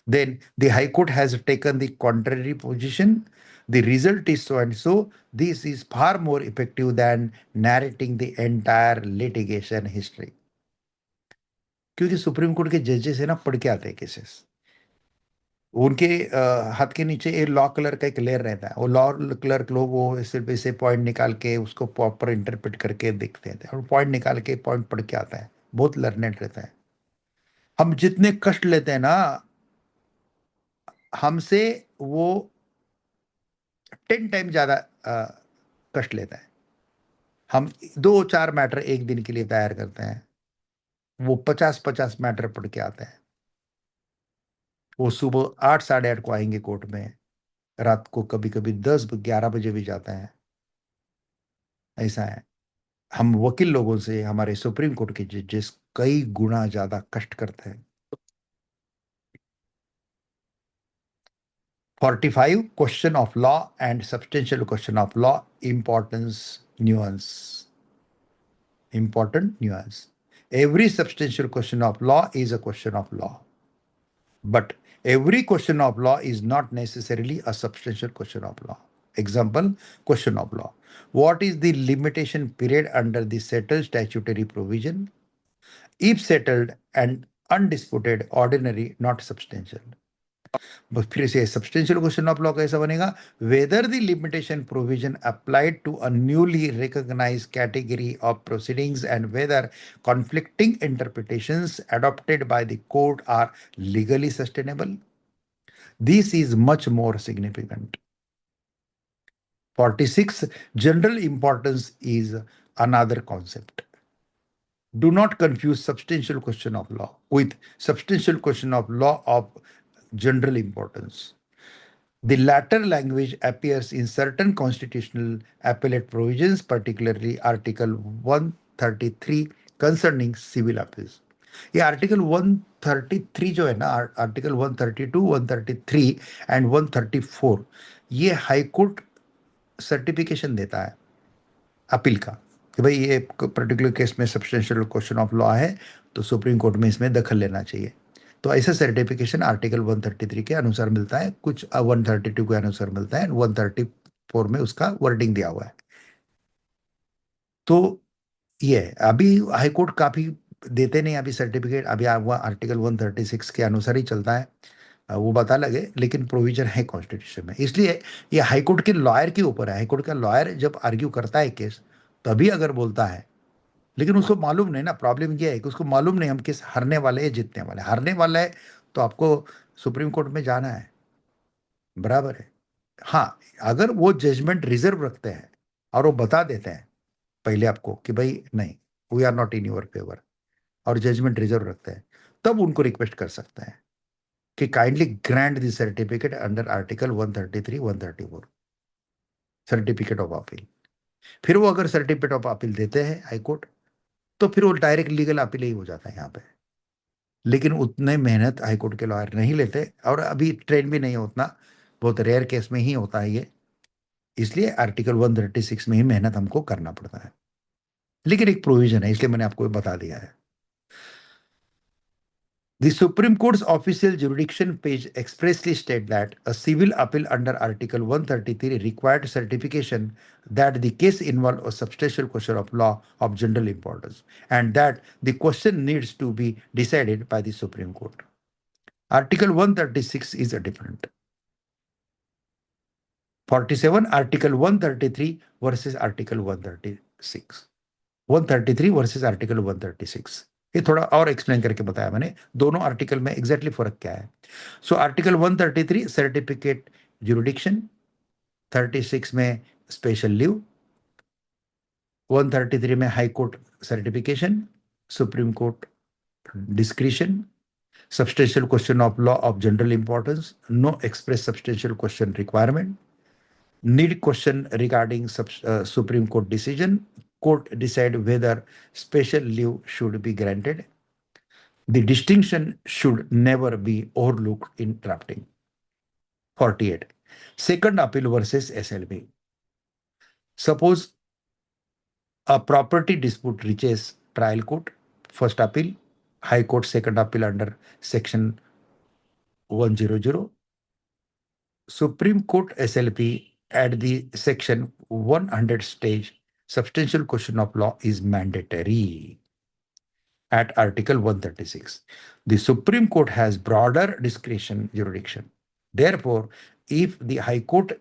Then the High Court has taken the contrary position. The result is so and so. This is far more effective than narrating the entire litigation history. क्योंकि supreme court के जजेस है ना, पढ़ के आते हैं cases. उनके हाथ के नीचे एक लॉ क्लर्क का एक लेयर रहता है. वो लॉ क्लर्क लोग वो सिर्फ ऐसे पॉइंट निकाल के उसको प्रॉपर इंटरप्रेट करके देखते हैं, और पॉइंट निकाल के पॉइंट पढ़ के आता है. बहुत लर्नेड रहता है. हम जितने कष्ट लेते हैं ना, हमसे वो 10 टाइम ज्यादा कष्ट लेता है. हम 2-4 मैटर एक दिन के लिए तैयार करते हैं, वो 50-50 मैटर पढ़ के आते हैं. वो सुबह 8 साढ़े 8 को आएंगे कोर्ट में, रात को कभी कभी 10-11 बजे भी जाते हैं. ऐसा है. हम वकील लोगों से हमारे सुप्रीम कोर्ट के जजेस कई गुना ज्यादा कष्ट करते हैं. 45. Question of law and substantial question of law. Importance nuance. Important nuance. Every substantial question of law is a question of law. But every question of law is not necessarily a substantial question of law. Example, question of law. What is the limitation period under the settled statutory provision? If settled and undisputed, ordinary, not substantial. फिर से substantial question of law कैसा बनेगा? Whether the limitation provision applied to a newly recognize category of proceedings and whether conflicting interpretations adopted by the court are legally sustainable. This is much more significant. 46. General importance is another concept. Do not confuse substantial question of law with substantial question of law of general importance. The latter language appears in certain constitutional appellate provisions, particularly Article 133 concerning civil appeals. ये article 133 जो है ना, article 132, 133 and 134, ये high court certification देता है appeal का कि भाई ये पर्टिकुलर केस में सब्सटेंशियल क्वेश्चन ऑफ लॉ है, तो सुप्रीम कोर्ट में इसमें दखल लेना चाहिए। तो ऐसा सर्टिफिकेशन आर्टिकल 133 के अनुसार मिलता है, कुछ 132 के अनुसार मिलता है, 134 में उसका वर्डिंग दिया हुआ है। तो ये अभी हाई कोर्ट काफी देते नहीं अभी सर्टिफिकेट, अभी हुआ आर्टिकल 136 के अनुसार ही चलता है, वो पता लगे, लेकिन प्रोविजन है कॉन्स्टिट्यूशन में। इसलिए ये हाई कोर्ट के लॉयर के ऊपर है। हाई कोर्ट का लॉयर जब आर्ग्यू करता है केस, तभी अगर बोलता है, लेकिन उसको मालूम नहीं ना, प्रॉब्लम ये है कि उसको मालूम नहीं हम किस हारने वाले हैं जीतने वाले। हारने वाला है तो आपको सुप्रीम कोर्ट में जाना है, बराबर है। हाँ, अगर वो जजमेंट रिजर्व रखते हैं और वो बता देते हैं पहले आपको कि भाई नहीं, we are not in your favour, और जजमेंट रिजर्व रखते हैं, तब उनको रिक्वेस्ट कर सकते हैं कि kindly grant the certificate under article 133, 134, certificate of appeal. फिर वो अगर सर्टिफिकेट ऑफ अपील देते हैं हाई कोर्ट, तो फिर वो डायरेक्ट लीगल अपील ही हो जाता है यहाँ पे। लेकिन उतने मेहनत हाईकोर्ट के लॉयर नहीं लेते, और अभी ट्रेन भी नहीं है उतना, बहुत रेयर केस में ही होता है ये, इसलिए आर्टिकल 136 में ही मेहनत हमको करना पड़ता है। लेकिन एक प्रोविजन है, इसलिए मैंने आपको बता दिया है। The Supreme Court's official jurisdiction page expressly state that a civil appeal under Article 133 required certification that the case involved a substantial question of law of general importance, and that the question needs to be decided by the Supreme Court. Article 136 is a different. 47, Article 133 versus Article 136. 133 versus article 136, ये थोड़ा और explain करके बताया मैंने, दोनों article में exactly फर्क क्या है। सो आर्टिकल 133 सर्टिफिकेट जुरिडिक्शन, 36 में स्पेशल लीव, 133 में high court certification, supreme court discretion, substantial question of law of general importance, no express substantial question requirement, need question regarding Supreme Court decision, court decide whether special leave should be granted. The distinction should never be overlooked in drafting. 48. Second appeal versus SLB. Suppose a property dispute reaches trial court, first appeal, high court second appeal under section 100, Supreme Court SLP at the section 100 stage, substantial question of law is mandatory. At Article 136, the Supreme Court has broader discretion jurisdiction. Therefore, if the High Court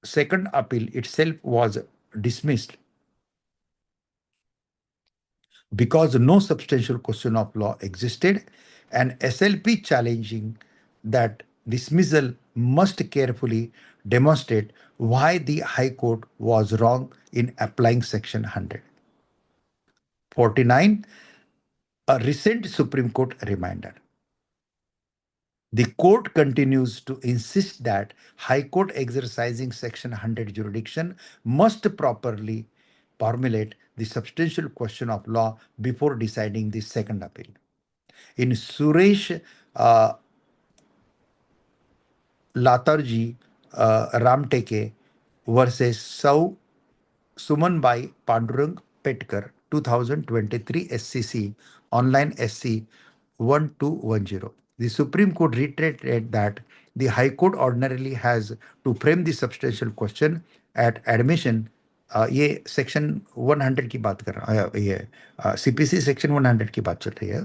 second appeal itself was dismissed because no substantial question of law existed, an SLP challenging that dismissal must carefully demonstrate why the High Court was wrong in applying Section 100. 49. A recent Supreme Court reminder. The court continues to insist that High Court exercising Section 100 jurisdiction must properly formulate the substantial question of law before deciding the second appeal. In Suresh Latarji Ramteke versus Sumanbai Pandurang Petkar, 2023 SCC, online SC 1210. The Supreme Court reiterated that the High Court ordinarily has to frame the substantial question at admission. ये section 100 की बात कर रहा है, ये CPC section 100 की बात चल रही है।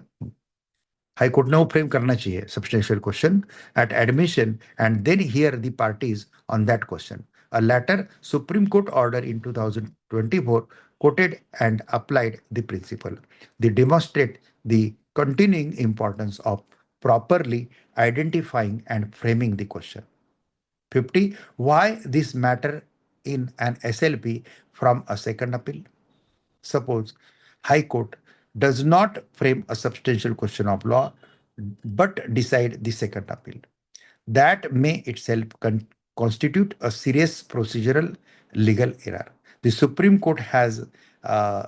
हाई कोर्ट ने वो फ्रेम करना चाहिए substantial question at admission and then hear the parties on that question. A later Supreme Court order in 2024 quoted and applied the principle. They demonstrate the continuing importance of properly identifying and framing the question. 50. Why this matter in an SLP from a second appeal? Suppose High Court does not frame a substantial question of law but decide the second appeal. That may itself constitute a serious procedural legal error. The Supreme Court has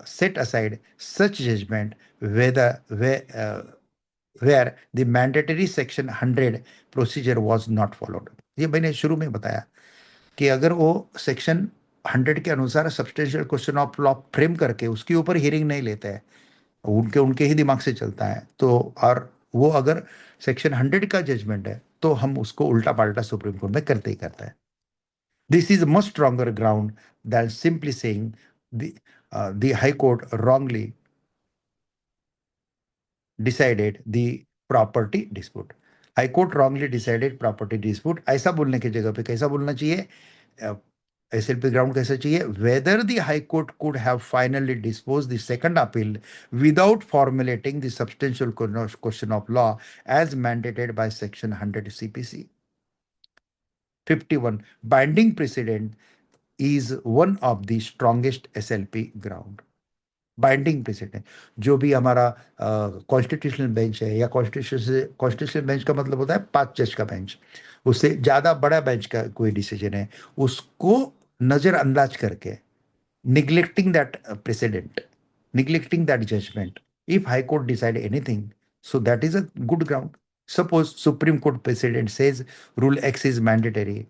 set aside such judgment where the mandatory section 100 procedure was not followed. ये मैंने शुरू में बताया कि अगर वो section 100 के अनुसार substantial question of law frame करके उसके ऊपर हियरिंग नहीं लेते हैं, उनके उनके ही दिमाग से चलता है, तो और वो अगर सेक्शन 100 का जजमेंट है तो हम उसको उल्टा पाल्टा सुप्रीम कोर्ट में करते ही करता है. This is much stronger ground than simply saying the high court wrongly decided the property dispute. High court wrongly decided property dispute. ऐसा बोलने की जगह पे कैसा बोलना चाहिए? SLP ground कैसा चाहिए? Whether the High Court could have finally disposed the second appeal without formulating the substantial question of law as mandated by Section 100 CPC. 51. Binding precedent is one of the strongest SLP ground. Binding president जो भी हमारा constitutional bench है या constitutional bench का मतलब होता है 5 जज का बेंच, उससे ज़्यादा बड़ा बेंच का कोई डिसीजन है उसको नज़रअंदाज करके neglecting that precedent, neglecting that judgment, if High Court decide anything, so that is a good ground. Suppose Supreme Court precedent says Rule X is mandatory,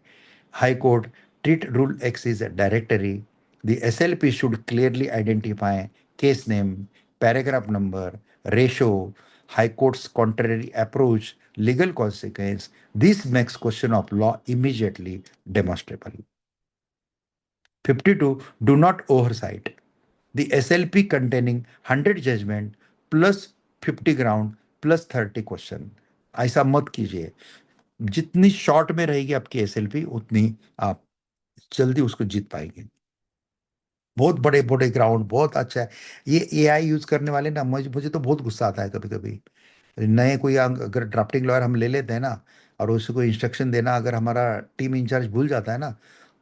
High Court treat Rule X is directory, the SLP should clearly identify case name, paragraph number, ratio, High Court's contrary approach, legal consequence. This makes question of law immediately demonstrable. 52. Do not oversight. The SLP containing 100 judgment plus 50 ground plus 30 question. ऐसा मत कीजिए. जितनी short में रहेगी आपकी SLP उतनी आप जल्दी उसको जीत पाएंगे. बहुत बड़े बड़े ग्राउंड बहुत अच्छा है. ये AI यूज करने वाले ना, मुझे तो बहुत गुस्सा आता है कभी कभी. नए कोई अगर ड्राफ्टिंग लॉयर हम ले लेते हैं ना और उसको इंस्ट्रक्शन देना अगर हमारा टीम इंचार्ज भूल जाता है ना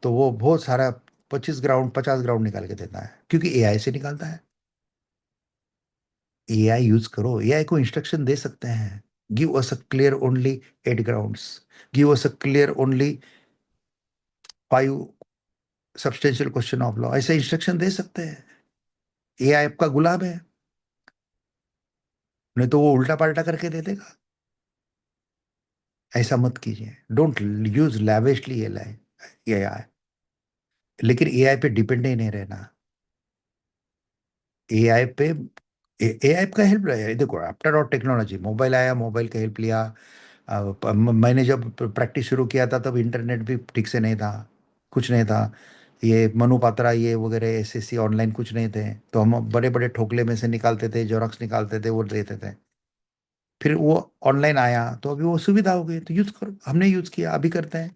तो वो बहुत सारा 25 ग्राउंड 50 ग्राउंड निकाल के देता है क्योंकि AI से निकालता है. AI यूज करो, AI को इंस्ट्रक्शन दे सकते हैं. Give us a clear only 8 grounds, give us a clear only 5 substantial question of law, ऐसे इंस्ट्रक्शन दे सकते हैं. AI आपका गुलाम है, नहीं तो वो उल्टा पाल्टा करके दे देगा. ऐसा मत कीजिए. Don't use lavishly AI. लेकिन AI पे डिपेंड ही नहीं रहना. AI पे AI का हेल्प लिया. देखो आफ्टर ऑल टेक्नोलॉजी, मोबाइल आया, मोबाइल का हेल्प लिया. मैंने जब प्रैक्टिस शुरू किया था तब इंटरनेट भी ठीक से नहीं था, कुछ नहीं था. ये मनु पात्रा ये वगैरह SSC ऑनलाइन कुछ नहीं थे, तो हम बड़े बड़े ठोकले में से निकालते थे, जेरोक्स निकालते थे, वो देते थे. फिर वो ऑनलाइन आया तो अभी वो सुविधा हो गई, तो यूज करो. हमने यूज किया, अभी करते हैं.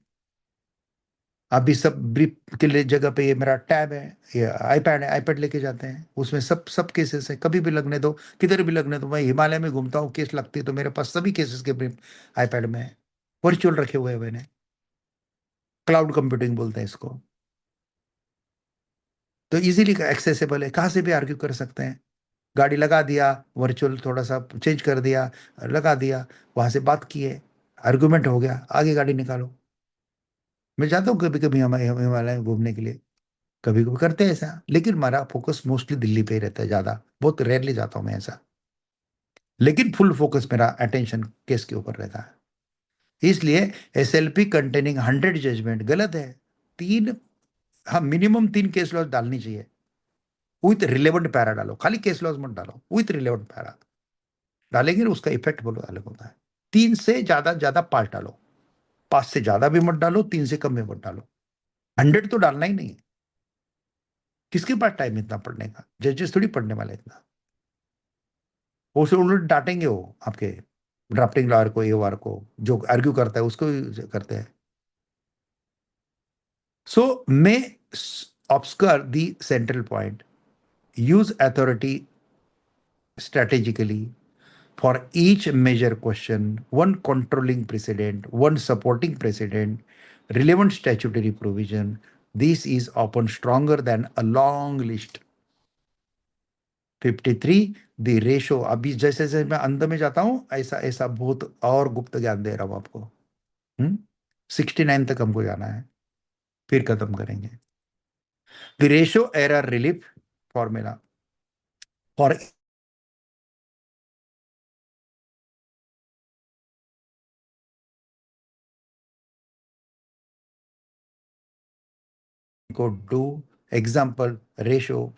अभी सब ब्रीफ के लिए जगह पे ये मेरा टैब है, ये आईपैड है, आईपैड लेके जाते हैं, उसमें सब सब केसेस है. कभी भी लगने दो, किधर भी लगने दो. मैं हिमालय में घूमता हूँ, केस लगती है तो मेरे पास सभी केसेस के ब्रीफ आईपैड में है, वर्चुअल रखे हुए हैं मैंने. क्लाउड कंप्यूटिंग बोलते हैं इसको. तो इजीली एक्सेसिबल है, कहाँ से भी आर्ग्यू कर सकते हैं. गाड़ी लगा दिया, वर्चुअल थोड़ा सा चेंज कर दिया, लगा दिया, वहां से बात किए, आर्गुमेंट हो गया, आगे गाड़ी निकालो. मैं जाता हूँ कभी कभी हिमालय घूमने के लिए, कभी कभी करते हैं ऐसा, लेकिन हमारा फोकस मोस्टली दिल्ली पे ही रहता है ज्यादा. बहुत रेयरली जाता हूँ मैं ऐसा, लेकिन फुल फोकस मेरा अटेंशन केस के ऊपर रहता है. इसलिए SLP कंटेनिंग 100 जजमेंट गलत है. 3, हाँ मिनिमम 3 केस लॉज डालनी चाहिए. विथ रिलेवेंट पैरा डालो, खाली केस लॉज मत डालो, विथ रिलेवेंट पैरा डालेंगे उसका इफेक्ट बोलो अलग होता है. 3 से ज्यादा 5 डालो, 5 से ज्यादा भी मत डालो, 3 से कम भी मत डालो. 100 तो डालना ही नहीं है. किसके पास टाइम इतना पढ़ने का? जजेस थोड़ी पढ़ने वाले इतना. वो उसे उन्होंने डांटेंगे, वो आपके ड्राफ्टिंग लॉयर को, AOR को, जो आर्ग्यू करता है उसको करते हैं. सो मे obscure the central point, use authority strategically for each major question, one controlling precedent, one supporting precedent, relevant statutory provision. This is often stronger than a long list. 53 the ratio, अभी जैसे जैसे मैं अंदर में जाता हूं ऐसा ऐसा बहुत और गुप्त ज्ञान दे रहा हूं आपको। 69 तक हमको जाना है, फिर खत्म करेंगे। The ratio error relief formula for could do. Example, ratio.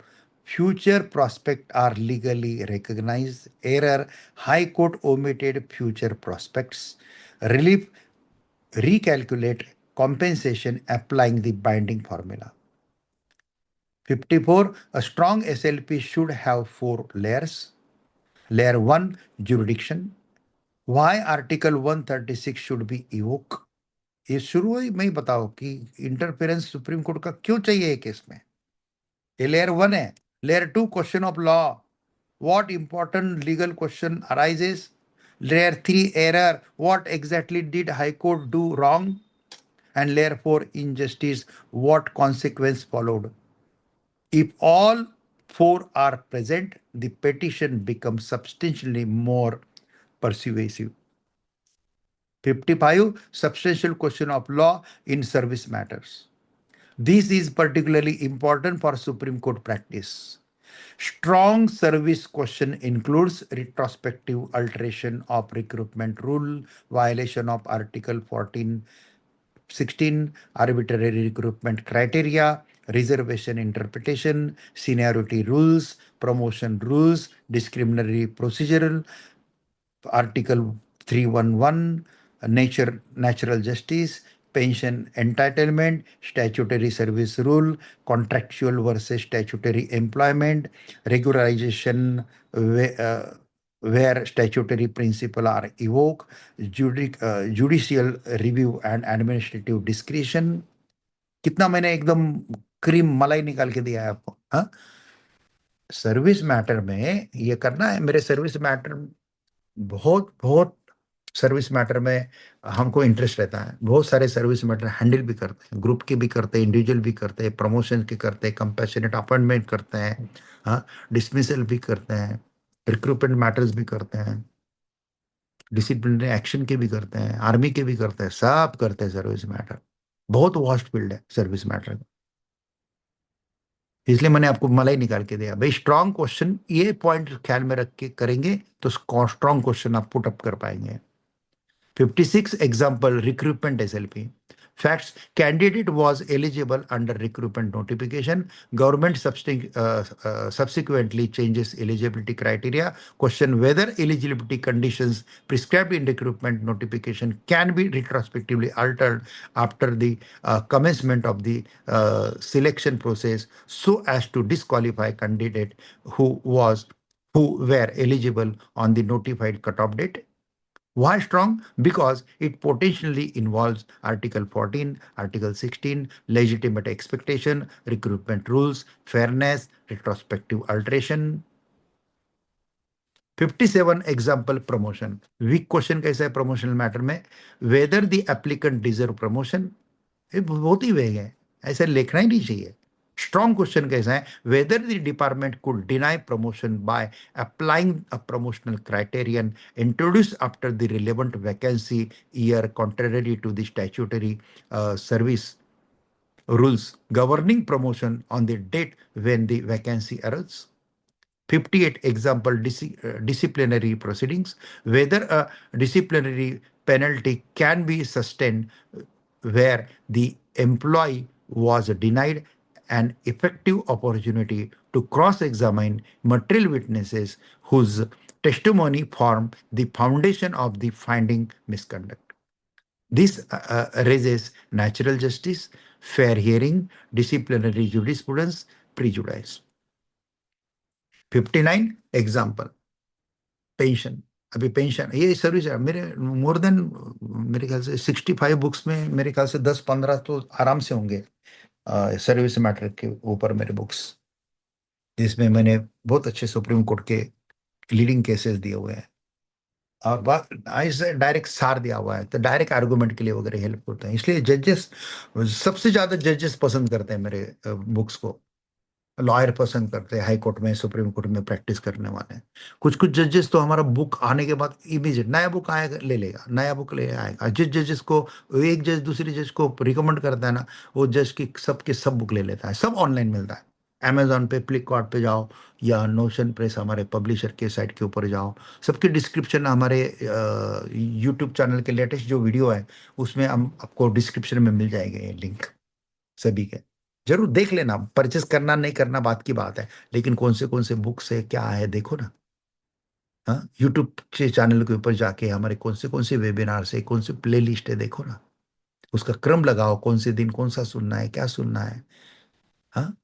Future prospect are legally recognized. Error, High Court omitted future prospects. Relief, recalculate compensation applying the binding formula. 54, a strong SLP should have 4 layers. Layer 1, jurisdiction. Why Article 136 should be evoked? ये शुरू ही में ही बताओ कि interference supreme court का क्यों चाहिए case में। ये लेयर 1 है। Layer 2, question of law, what important legal question arises. Layer 3, error, what exactly did high court do wrong. And layer 4, injustice, what consequence followed. If all 4 are present, the petition becomes substantially more persuasive. 55, substantial question of law in service matters. This is particularly important for Supreme Court practice. Strong service question includes retrospective alteration of recruitment rule, violation of Article 14(16), arbitrary recruitment criteria, reservation interpretation, seniority rules, promotion rules, discriminatory procedural, Article 311, natural justice, pension entitlement, statutory service rule, contractual versus statutory employment, regularization where statutory principle are evoked, judicial review and administrative discretion. कितना मैंने एकदम cream मलाई निकाल के दिया है आपको। हाँ, सर्विस मैटर में ये करना है। मेरे सर्विस मैटर बहुत बहुत सर्विस मैटर में हमको इंटरेस्ट रहता है। बहुत सारे सर्विस मैटर हैंडल भी करते हैं, ग्रुप के भी करते हैं, इंडिविजुअल भी करते हैं, प्रमोशन के करते हैं, कंपैशनेट अपॉइंटमेंट करते हैं, हाँ, डिसमिसल भी करते हैं, रिक्रूटमेंट मैटर्स भी करते हैं, डिसिप्लिनरी एक्शन के भी करते हैं, आर्मी के भी करते हैं, सब करते हैं सर्विस मैटर। बहुत वास्ट फील्ड है सर्विस मैटर का, इसलिए मैंने आपको मलाई निकाल के दिया भाई। स्ट्रॉन्ग क्वेश्चन, ये पॉइंट ख्याल में रख के करेंगे तो स्ट्रॉन्ग क्वेश्चन आप पुट अप कर पाएंगे। 56 example, recruitment SLP. Facts, candidate was eligible under recruitment notification. Government subsequently changes eligibility criteria. Question whether eligibility conditions prescribed in recruitment notification can be retrospectively altered after the commencement of the selection process so as to disqualify candidate who were eligible on the notified cutoff date. Why strong? Because it potentially involves Article 14, Article 16, legitimate expectation, recruitment rules, fairness, retrospective alteration. 57 example, promotion. Weak question कैसा है promotional matter में? Whether the applicant deserve promotion? ये बहुत ही वेग है, ऐसे लिखना ही नहीं चाहिए। स्ट्रॉन्ग क्वेश्चन कैसा है? Whether the department could deny promotion by applying a promotional criterion introduce after the relevant vacancy year contrary to the statutory service rules governing promotion on the date when the vacancy arose. 58 example, disciplinary proceedings. Whether a disciplinary penalty can be sustained where the employee was denied an effective opportunity to cross-examine material witnesses whose testimony formed the foundation of the finding misconduct. This raises natural justice, fair hearing, disciplinary jurisprudence, prejudice. 59 example, pension. अभी pension ये service है मेरे more than, मेरे ख्याल से 65 books में मेरे ख्याल से 10-15 तो आराम से होंगे सर्विस मैटर के ऊपर मेरे बुक्स, जिसमें मैंने बहुत अच्छे सुप्रीम कोर्ट के लीडिंग केसेस दिए हुए हैं और ऐसे डायरेक्ट सार दिया हुआ है, तो डायरेक्ट आर्गुमेंट के लिए वगैरह हेल्प होता है। इसलिए जजेस, सबसे ज्यादा जजेस पसंद करते हैं मेरे बुक्स को। लॉयर पसंद करते हैं, हाई कोर्ट में सुप्रीम कोर्ट में प्रैक्टिस करने वाले। कुछ कुछ जजेस तो हमारा बुक आने के बाद इमीडिएट नया बुक आएगा ले लेगा, नया बुक ले आएगा। जिस जजेस को एक जज दूसरी जज को रिकमेंड करता है ना, वो जज की सब बुक ले लेता है। सब ऑनलाइन मिलता है, अमेजोन पे, फ्लिपकार्ट पे जाओ या नोशन प्रेस हमारे पब्लिशर के साइट के ऊपर जाओ, सबकी डिस्क्रिप्शन हमारे यूट्यूब चैनल के लेटेस्ट जो वीडियो है उसमें हम आपको डिस्क्रिप्शन में मिल जाएंगे ये लिंक सभी के। जरूर देख लेना, परचेस करना नहीं करना बात की बात है, लेकिन कौन से बुक्स है क्या है देखो ना। हाँ, यूट्यूब के चैनल के ऊपर जाके हमारे कौन से वेबिनार है, कौन से प्ले लिस्ट है देखो ना, उसका क्रम लगाओ, कौन से दिन कौन सा सुनना है, क्या सुनना है। हाँ,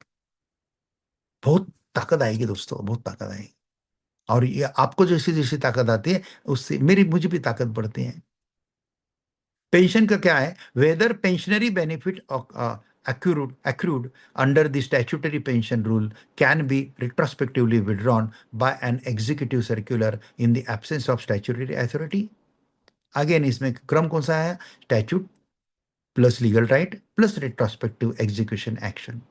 बहुत ताकत आएगी दोस्तों, बहुत ताकत आएगी। और ये आपको जैसी जैसी ताकत आती है उससे मुझे भी ताकत बढ़ती है। पेंशन का क्या है, whether pensionary benefit accrued under the statutory pension rule can be retrospectively withdrawn by an executive circular in the absence of statutory authority। Again इसमें क्रम कौन सा है, statute plus legal right plus retrospective execution action।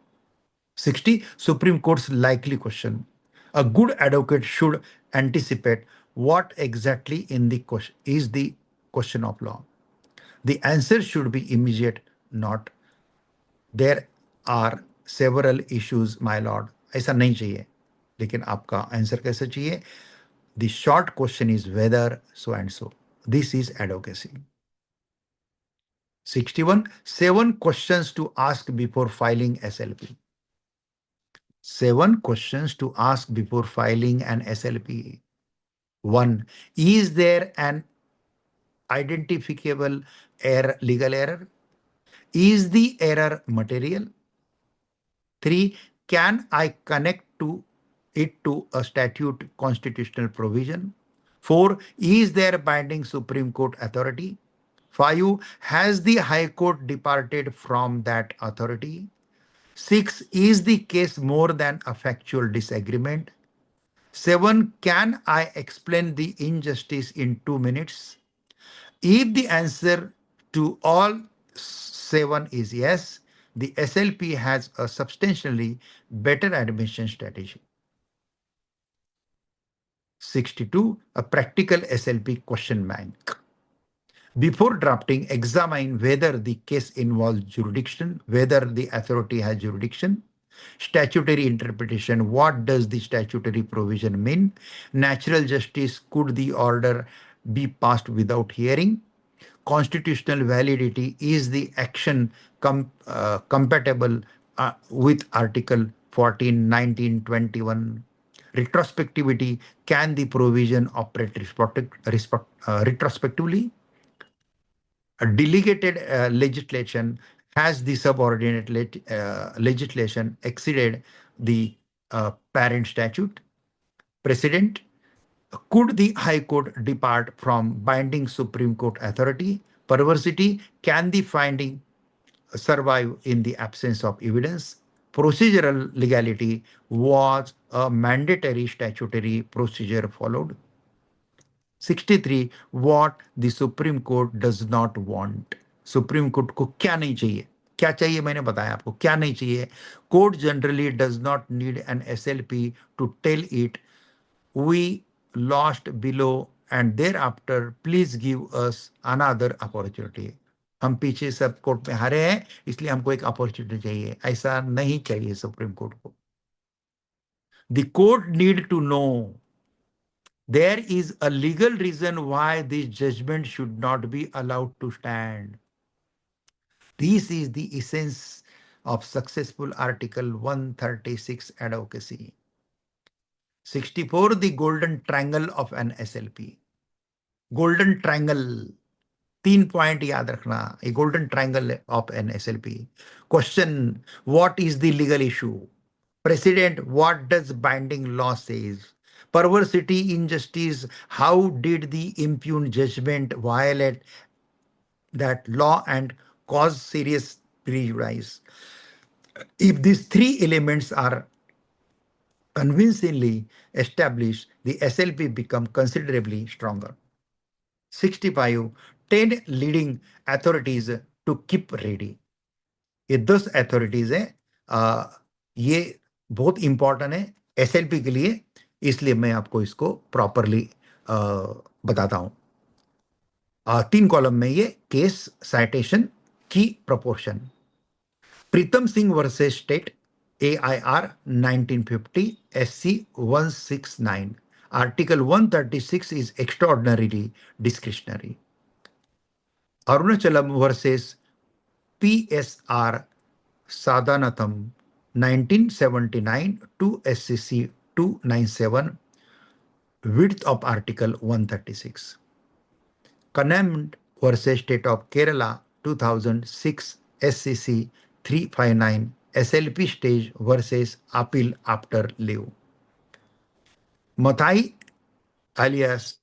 60 Supreme Court's likely question, a good advocate should anticipate what exactly in the question is the question of law। The answer should be immediate, not there are several issues my lord। ऐसा नहीं चाहिए, लेकिन आपका answer कैसे चाहिए, the short question is whether so and so। This is advocacy। 61 7 questions to ask before filing SLP। 7 questions to ask before filing an SLP। 1, is there an identifiable error, legal error? Is the error material? 3, can I connect it to a statute constitutional provision? 4, is there binding Supreme Court authority? 5, has the High Court departed from that authority? 6, is the case more than a factual disagreement? 7, can I explain the injustice in 2 minutes? If the answer to all 7 is yes, the SLP has a substantially better admission strategy। 62, a practical SLP question bank। Before drafting, examine whether the case involves jurisdiction, whether the authority has jurisdiction, statutory interpretation, what does the statutory provision mean, natural justice, could the order be passed without hearing, constitutional validity, is the action compatible with Article 14, 19, 21, retrospectivity, can the provision operate retrospectively, a delegated legislation, has the subordinate legislation exceeded the parent statute, precedent, could the High Court depart from binding Supreme Court authority, perversity, can the finding survive in the absence of evidence, procedural legality, was a mandatory statutory procedure followed? 63, what the Supreme Court does not want। Supreme court को क्या नहीं चाहिए, क्या चाहिए मैंने बताया आपको क्या नहीं चाहिए। Court generally does not need an SLP to tell it we lost below and thereafter please give us another opportunity. हम पीछे सब कोर्ट में हारे हैं इसलिए हमको एक अपॉर्चुनिटी चाहिए, ऐसा नहीं चाहिए सुप्रीम कोर्ट को। The court need to know there is a legal reason why this judgment should not be allowed to stand। This is the essence of successful Article 136 advocacy। 64, the golden triangle of an SLP। golden triangle, 3 point याद रखना, a golden triangle of an SLP। Question, what is the legal issue? Precedent, what does binding law says? Perversity, injustice, how did the impugned judgment violate that law and cause serious prejudice? If these 3 elements are convincingly established, the SLP become considerably stronger। 65, 10 leading authorities to keep ready। ये 10 authorities है, ये बहुत important है SLP के लिए, इसलिए मैं आपको इसको प्रॉपरली बताता हूं। 3 कॉलम में ये केस साइटेशन की proportion. Pritam Singh versus state AIR 1950 SC 169, article 136 is extraordinarily discretionary. Arunachalam versus PSR Sadanatham 1979 to SCC 297, width of article 136. Contempt versus State of Kerala 2006 SCC 359, SLP stage versus appeal after leave. Mathai alias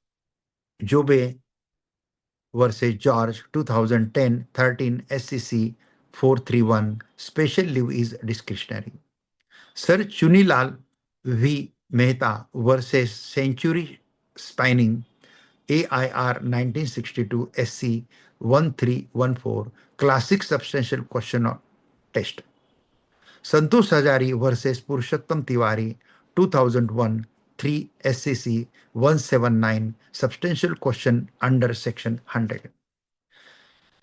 Jobe versus George 2010-13 SCC 431, special leave is discretionary. Sir Chunilal V. Mehta versus Century Spinning AIR 1962 SC 1314, classic substantial question test. Santosh Hazari versus Purushottam Tiwari 2001 3 SCC 179, substantial question under section 100.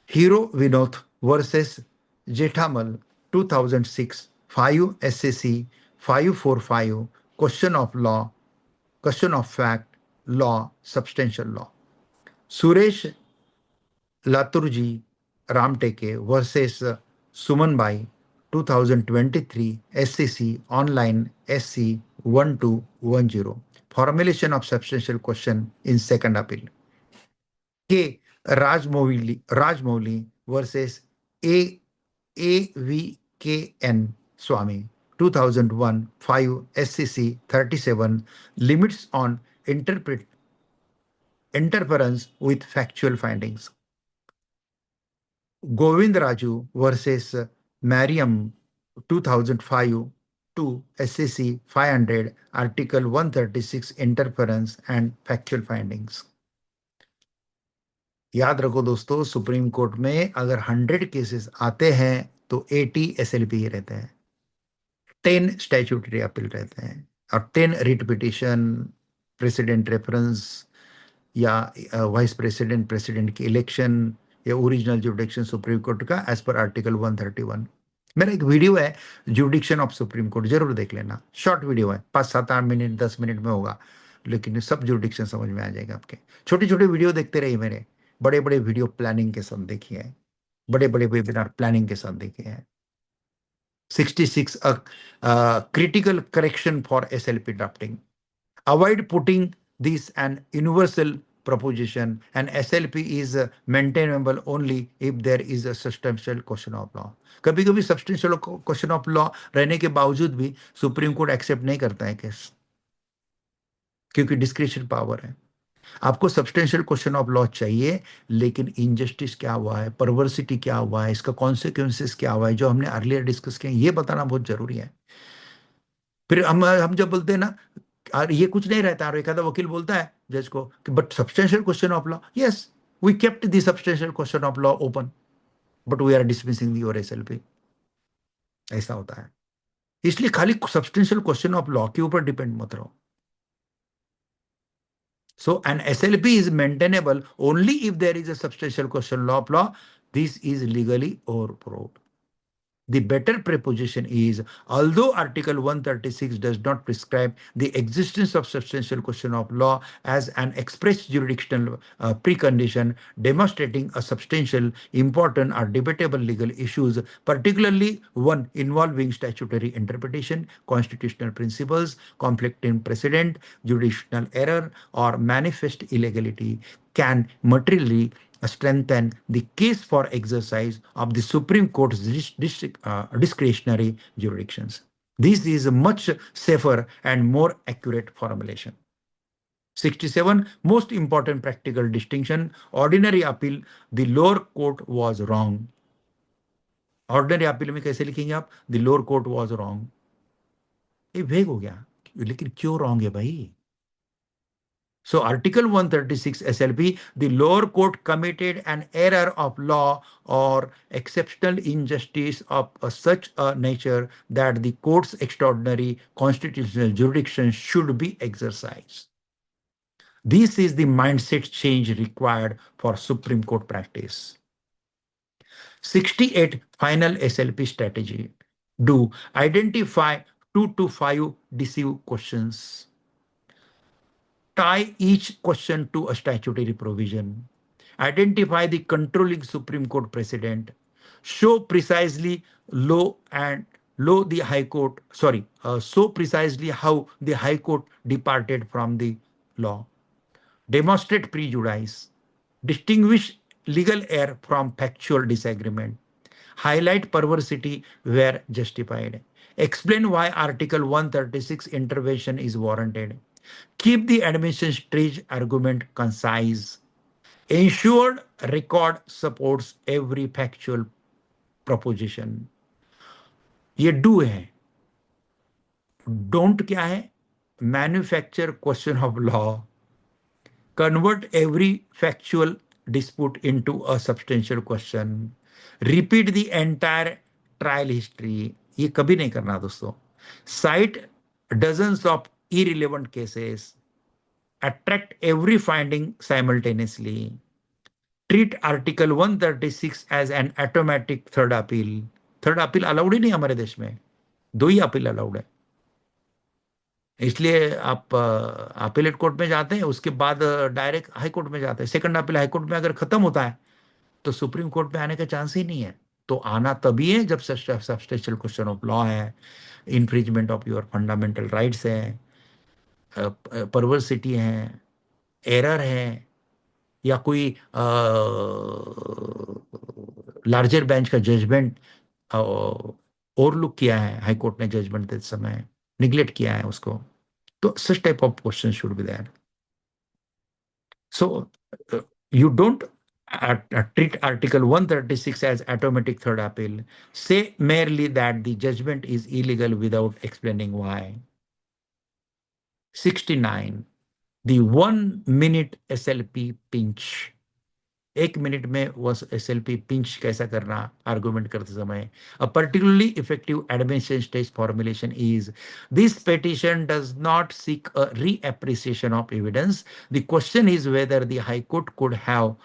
Hero Vinod versus Jethamal 2006 5 SCC 545, question of law, question of fact, law, substantial law. Suresh Laturji Ramteke versus Sumanbai 2023 SCC online SC 1210, formulation of substantial question in second appeal. K. Rajmouli versus AVKN Swami 2001 5 SCC 37, limits on interference with factual findings. Govind Raju versus Mariam 2005 to SCC 500, article 136, interference and factual findings. याद रखो दोस्तों, supreme court में अगर 100 cases आते हैं तो 80 SLP रहते हैं, 10 स्टैट्यूटरी अपील रहते हैं और 10 रिट पिटिशन, प्रेसिडेंट रेफरेंस या वाइस प्रेसिडेंट, प्रेसिडेंट की इलेक्शन या ओरिजिनल जुडिक्शन सुप्रीम कोर्ट का एज पर आर्टिकल 131। मेरा एक वीडियो है जुडिक्शन ऑफ सुप्रीम कोर्ट, जरूर देख लेना, शॉर्ट वीडियो है, 5, 7, 8 मिनट 10 मिनट में होगा, लेकिन सब जुडिक्शन समझ में आ जाएगा आपके। छोटे छोटे वीडियो देखते रहिए मेरे, बड़े बड़े वीडियो प्लानिंग के साथ देखिए, बड़े बड़े वेबिनार प्लानिंग के साथ देखिए। 66 critical correction for SLP drafting. Avoid putting this an universal proposition, and SLP is maintainable only if there is a substantial question of law. कभी कभी substantial question of law रहने के बावजूद भी सुप्रीम कोर्ट एक्सेप्ट नहीं करता है case, क्योंकि डिस्क्रिशन पावर है। आपको सब्सटेंशियल क्वेश्चन ऑफ लॉ चाहिए, लेकिन इनजस्टिस क्या हुआ है, परवर्सिटी क्या हुआ है, इसका कॉन्सिक्वेंसेस क्या हुआ है, जो हमने अर्लियर डिस्कस किया, ये बताना बहुत जरूरी है। फिर हम जब बोलते हैं ना ये कुछ नहीं रहता, और एक आधा वकील बोलता है जज को कि but substantial question of law, yes we kept the substantial question of law open, but we are dismissing the your SLP। ऐसा होता है, इसलिए खाली सब्सटेंशियल क्वेश्चन ऑफ लॉ के ऊपर डिपेंड मत रहो। So an SLP is maintainable only if there is a substantial question of law. This is legally overruled. The better preposition is, although Article 136 does not prescribe the existence of substantial question of law as an express jurisdictional precondition demonstrating a substantial, important or debatable legal issues, particularly one involving statutory interpretation, constitutional principles, conflicting precedent, judicial error, or manifest illegality, can materially strengthen the case for exercise of the Supreme Court's discretionary jurisdictions. This is a much safer and more accurate formulation. 67, most important practical distinction, ordinary appeal, the lower court was wrong. Ordinary appeal में कैसे लिखेंगे आप? The lower court was wrong. ये वेग हो गया, लेकिन क्यों wrong है भाई? So Article 136 SLP, the lower court committed an error of law or exceptional injustice of such a nature that the court's extraordinary constitutional jurisdiction should be exercised. This is the mindset change required for Supreme Court practice. 68 final SLP strategy. Do identify 2 to 5 deceive questions. Tie each question to a statutory provision. Identify the controlling Supreme Court precedent. Show precisely so precisely how the High Court departed from the law. Demonstrate prejudice. Distinguish legal error from factual disagreement. Highlight perversity where justified. Explain why Article 136 intervention is warranted. Keep the administrative argument concise. Ensured record supports every factual proposition. ये do है. Don't क्या है? Manufacture question of law. Convert every factual dispute into a substantial question. Repeat the entire trial history. ये कभी नहीं करना दोस्तों. Cite dozens of irrelevant cases. Attract every finding simultaneously. Treat Article 136 as an automatic third appeal. Third appeal allowed ही नहीं हमारे देश में. 2 ही अपील अलाउड है. इसलिए आप अपीलेट कोर्ट में जाते हैं, उसके बाद डायरेक्ट हाई कोर्ट में जाते हैं. सेकंड अपील हाई कोर्ट में अगर खत्म होता है तो सुप्रीम कोर्ट में आने का चांस ही नहीं है. तो आना तभी है जब सब्सटेंशियल क्वेश्चन ऑफ लॉ है, infringement of your fundamental rights है, परवर्सिटी है, एरर है, या कोई लार्जर बेंच का जजमेंट ओवरलुक किया है हाई कोर्ट ने जजमेंट देते समय, निग्लेक्ट किया है उसको. So such type of questions should be there. So you don't treat Article 136 as automatic third appeal. Say merely that the judgment is illegal without explaining why. 69. The 1 minute SLP pinch. 1 minute में वो SLP pinch कैसा करना argument करते समय. A particularly effective administrative formulation is, this petition does not seek a reappreciation of evidence. The question is whether the High Court could have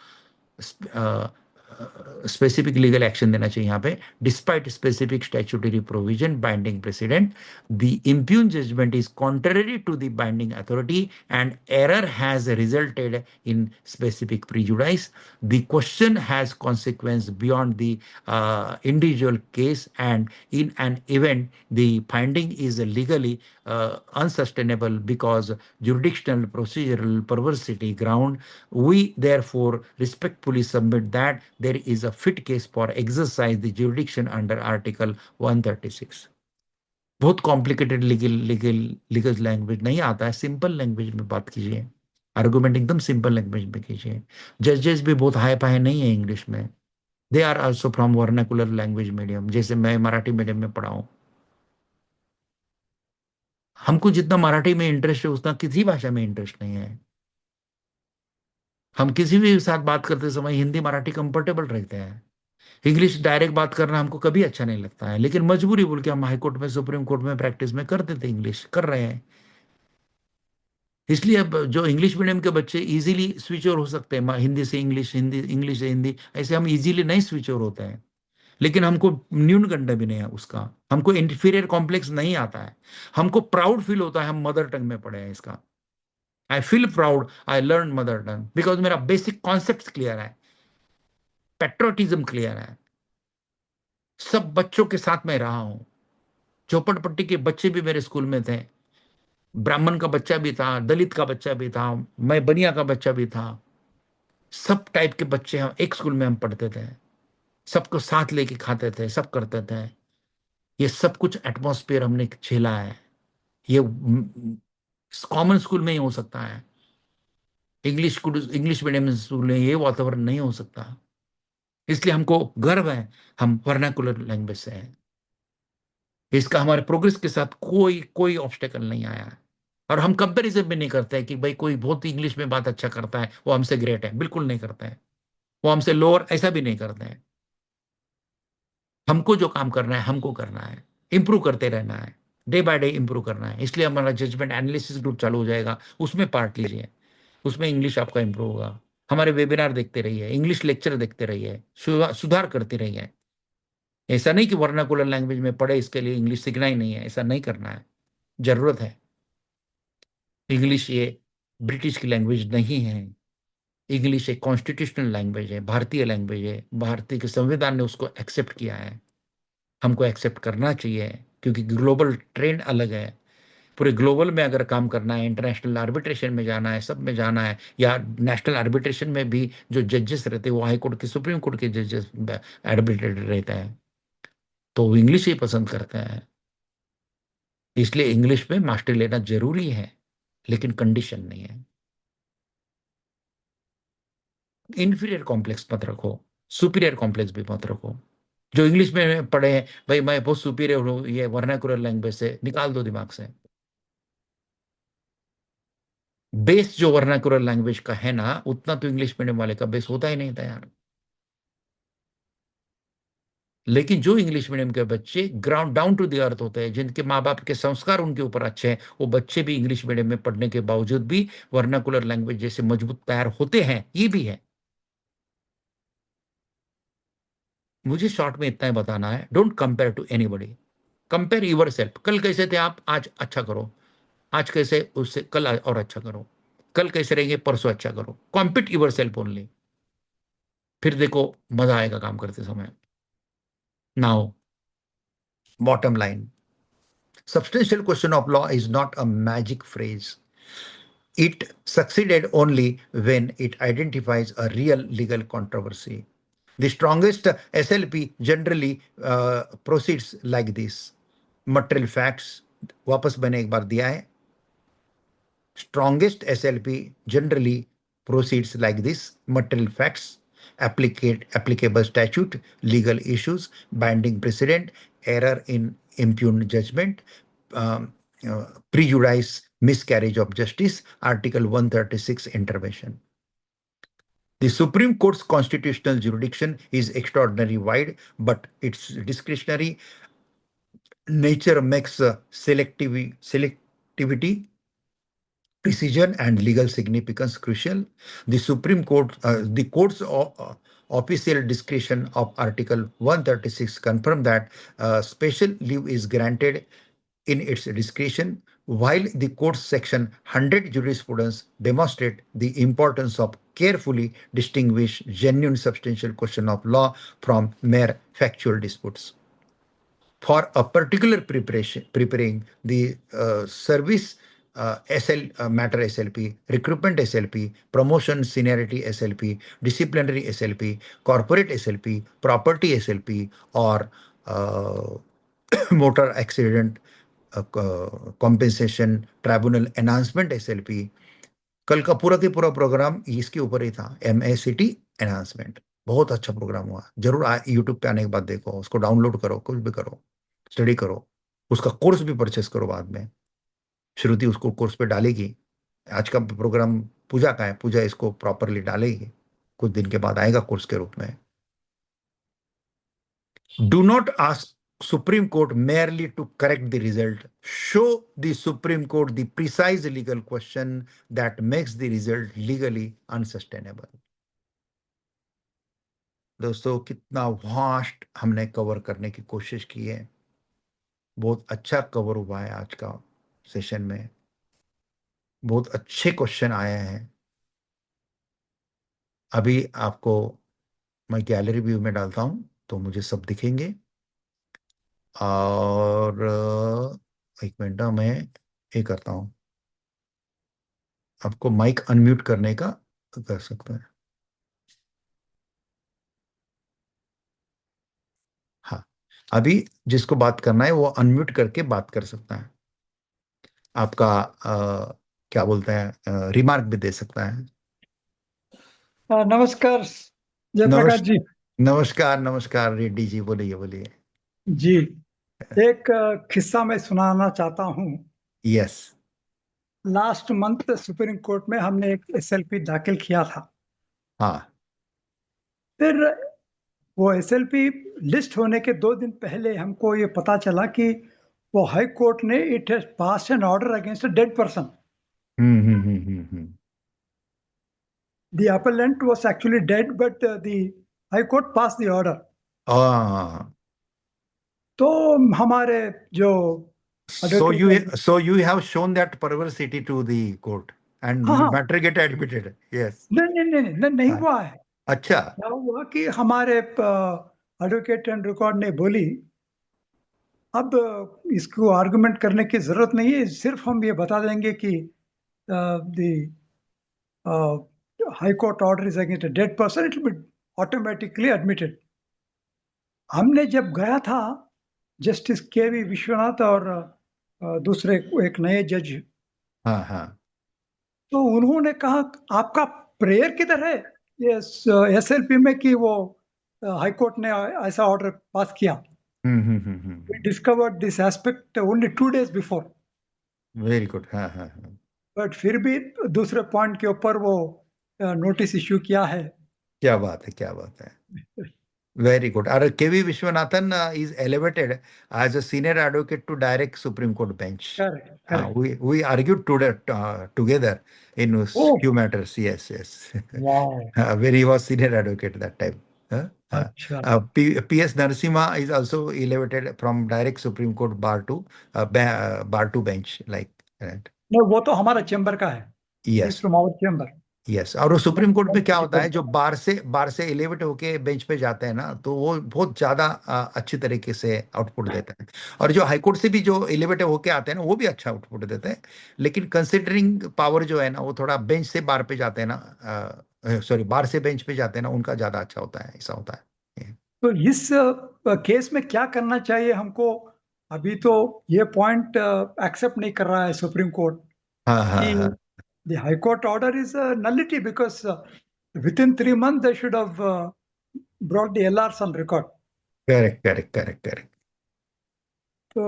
specific legal action देना चाहिए यहाँ पे. Despite specific statutory provision binding precedent, the impugned judgment is contrary to the binding authority and error has resulted in specific prejudice. The question has consequence beyond the individual case and in an event the finding is legally unsustainable because jurisdictional procedural perversity ground. We therefore respectfully submit that there is a fit case for exercise the jurisdiction under Article 136. बहुत complicated legal language नहीं आता है, simple language में बात कीजिए. Argument एकदम simple language में कीजिए. जजेस भी बहुत हाई फाई नहीं है इंग्लिश में. They are also from vernacular language medium, जैसे मैं मराठी मीडियम में पढ़ा हूं. हमको जितना मराठी में इंटरेस्ट है उतना किसी भाषा में इंटरेस्ट नहीं है. हम किसी भी साथ बात करते समय हिंदी मराठी कंफर्टेबल रहते हैं. इंग्लिश डायरेक्ट बात करना हमको कभी अच्छा नहीं लगता है, लेकिन मजबूरी बोल के हम हाई कोर्ट में सुप्रीम कोर्ट में प्रैक्टिस में करते थे, इंग्लिश कर रहे हैं. इसलिए अब जो इंग्लिश मीडियम के बच्चे इजीली स्विच ओवर हो सकते हैं हिंदी से इंग्लिश, इंग्लिश से हिंदी, ऐसे हम इजीली नहीं स्विच ओवर होते हैं. लेकिन हमको न्यूनगंड भी नहीं है उसका, हमको इंफीरियर कॉम्प्लेक्स नहीं आता है. हमको प्राउड फील होता है हम मदर टंग में पढ़े हैं इसका. I feel proud I learn mother tongue because मेरा बेसिक कॉन्सेप्ट क्लियर है, पेट्रोटिज्म क्लियर है. सब बच्चों के साथ में रहा हूं. चौपड़पट्टी के बच्चे भी मेरे स्कूल में थे, ब्राह्मण का बच्चा भी था, दलित का बच्चा भी था, मैं बनिया का बच्चा भी था. सब टाइप के बच्चे हम एक स्कूल में हम पढ़ते थे, सबको साथ लेके खाते थे, सब करते थे. ये सब कुछ एटमॉस्फेयर हमने झेला है. ये कॉमन स्कूल में ही हो सकता है, इंग्लिश मीडियम स्कूल में ये वातावरण नहीं हो सकता. इसलिए हमको गर्व है हम वर्नाकुलर लैंग्वेज से हैं. इसका हमारे प्रोग्रेस के साथ कोई ऑब्स्टेकल नहीं आया है. और हम कंपैरिजन भी नहीं करते हैं कि भाई कोई बहुत इंग्लिश में बात अच्छा करता है वो हमसे ग्रेट है, बिल्कुल नहीं करते हैं। वो हमसे लोअर, ऐसा भी नहीं करते हैं। हमको जो काम करना है हमको करना है, इंप्रूव करते रहना है, डे बाय डे इंप्रूव करना है। इसलिए हमारा जजमेंट एनालिसिस ग्रुप चालू हो जाएगा, उसमें पार्ट लीजिए, उसमें इंग्लिश आपका इंप्रूव होगा। हमारे वेबिनार देखते रहिए, इंग्लिश लेक्चर देखते रहिए, सुधार करते रहिए। ऐसा नहीं कि वर्नाकुलर लैंग्वेज में पढ़े इसके लिए इंग्लिश सीखना ही नहीं है, ऐसा नहीं करना है। जरूरत है। इंग्लिश ये ब्रिटिश की लैंग्वेज नहीं है। इंग्लिश एक कॉन्स्टिट्यूशनल लैंग्वेज है, भारतीय लैंग्वेज है। भारतीय के संविधान ने उसको एक्सेप्ट किया है, हमको एक्सेप्ट करना चाहिए, क्योंकि ग्लोबल ट्रेंड अलग है। पूरे ग्लोबल में अगर काम करना है, इंटरनेशनल आर्बिट्रेशन में जाना है, सब में जाना है, या नेशनल आर्बिट्रेशन में भी जो जजेस रहते हैं वो हाई कोर्ट के, सुप्रीम कोर्ट के जजेस आर्बिट्रेटर रहते हैं, तो वो इंग्लिश ही पसंद करते हैं। इसलिए इंग्लिश में मास्टरी लेना जरूरी है, लेकिन कंडीशन नहीं है। इंफीरियर कॉम्प्लेक्स मत रखो, सुपीरियर कॉम्प्लेक्स भी मत रखो। जो इंग्लिश में पढ़े हैं, भाई मैं बहुत सुपीरियर हूँ ये वर्नाकुलर लैंग्वेज से, निकाल दो दिमाग से। बेस जो वर्नाकुलर लैंग्वेज का है ना, उतना तो इंग्लिश मीडियम वाले का बेस होता ही नहीं था यार। लेकिन जो इंग्लिश मीडियम के बच्चे ground down to the earth होते हैं, जिनके माँ बाप के संस्कार उनके ऊपर अच्छे हैं, वो बच्चे भी इंग्लिश मीडियम में पढ़ने के बावजूद भी वर्नाकुलर लैंग्वेज जैसे मजबूत तैयार होते हैं। ये भी है। मुझे शॉर्ट में इतना ही बताना है, don't compare to anybody, compare yourself. कल कैसे थे आप, आज अच्छा करो। आज कैसे, उससे कल और अच्छा करो। कल कैसे रहेंगे, परसों अच्छा करो। Compete yourself only. फिर देखो मजा आएगा काम करते समय। Now bottom line, substantial question of law is not a magic phrase. It succeeded only when it identifies a real legal controversy. The strongest SLP generally proceeds like this. Material facts, वापस मैंने एक बार दिया है. Strongest SLP generally proceeds like this. Material facts, applicable statute, legal issues, binding precedent, error in impugned judgment, um, prejudice, miscarriage of justice, Article 136 intervention. The Supreme Court's constitutional jurisdiction is extraordinarily wide, but its discretionary nature makes selectivity, precision, and legal significance crucial. The Supreme Court, the court's official discretion of Article 136 confirm that special leave is granted in its discretion, while the court's section 100 jurisprudence demonstrate the importance of carefully distinguish genuine substantial question of law from mere factual disputes. For a particular preparing the service matter SLP, recruitment SLP, promotion seniority SLP, disciplinary SLP, corporate SLP, property SLP, or motor accident compensation tribunal enhancement SLP, कल का पूरा programme इसके ऊपर ही था। MACT enhancement बहुत अच्छा programme हुआ। जरूर यूट्यूब पे आने के बाद देखो, उसको डाउनलोड करो, कुछ भी करो, स्टडी करो, उसका कोर्स भी परचेस करो बाद में। श्रुति उसको कोर्स पे डालेगी। आज का प्रोग्राम पूजा का है, पूजा इसको प्रॉपरली डालेगी, कुछ दिन के बाद आएगा कोर्स के रूप में। Do not ask Supreme Court merely to correct the result. Show the Supreme Court the precise legal question that makes the result legally unsustainable. दोस्तों कितना वास्ट हमने कवर करने की कोशिश की है। बहुत अच्छा कवर हुआ है आज का सेशन में। बहुत अच्छे क्वेश्चन आए हैं। अभी आपको मैं गैलरी व्यू में डालता हूं तो मुझे सब दिखेंगे। और एक मिनट मैं ये करता हूं, आपको माइक अनम्यूट करने का कर सकता है। हाँ, अभी जिसको बात करना है वो अनम्यूट करके बात कर सकता है। आपका क्या बोलते हैं, रिमार्क भी दे सकता है। नमस्कार जयप्रकाश जी। नमस्कार नमस्कार रेड्डी जी, बोलिए बोलिए। जी, एक किस्सा मैं सुनाना चाहता हूँ। Yes. Last month supreme court में हमने एक एसएलपी दाखिल किया था। हाँ फिर वो एसएलपी लिस्ट होने के 2 दिन पहले हमको ये पता चला कि वो हाई कोर्ट ने it has pass an order against a dead person. Hmm. The appellant was actually dead, but the high court passed the order. हाँ तो हमारे जो so you advocate, so you have shown that perversity to the court and हाँ हाँ, matter get admitted. Yes. नहीं हाँ, हुआ है। अच्छा। क्या हुआ कि हमारे एडवोकेट एंड रिकॉर्ड ने बोली, अब इसको आर्गुमेंट करने की जरूरत नहीं है, सिर्फ हम ये बता देंगे कि the high court order is against a dead person, it will be automatically admitted. हमने जब गया था जस्टिस के.वी. विश्वनाथ और दूसरे एक नए जज, हाँ हाँ तो उन्होंने कहा आपका प्रेयर किधर है ये एसएलपी में कि वो हाई कोर्ट ने ऐसा ऑर्डर पास किया। We discovered this aspect only 2 days before, very good. हाँ हाँ हाँ but फिर भी दूसरे पॉइंट के ऊपर वो नोटिस इश्यू किया है। क्या बात है, क्या बात है। Very good. और केवी Viswanathan is elevated as a senior advocate to direct Supreme Court bench. Correct correct. We argued together in oh few matters. Yes. Wow, Where he was senior advocate that time. अच्छा। P.S. Narasimha is also elevated from direct Supreme Court bar to bench like that. नहीं, वो तो हमारा chamber का है, is Yes. From our chamber. Yes. और वो supreme court में क्या होता है, जो बार से एलिवेट होके बेंच पे जाते हैं ना, तो वो बहुत ज्यादा अच्छी तरीके से आउटपुट देते हैं। और जो हाई कोर्ट से भी जो एलिवेट होके आते हैं ना, वो भी अच्छा आउटपुट देते हैं। लेकिन कंसिडरिंग पावर जो है ना, वो थोड़ा बेंच से बार पे जाते हैं ना, सॉरी बार से बेंच पे जाते हैं ना, उनका ज्यादा अच्छा होता है, ऐसा होता है। तो इस केस में क्या करना चाहिए हमको? अभी तो ये पॉइंट एक्सेप्ट नहीं कर रहा है सुप्रीम कोर्ट हाँ हाँ कि हाँ the High Court order is a nullity because within 3 months they should have brought the LRs on record. Correct. तो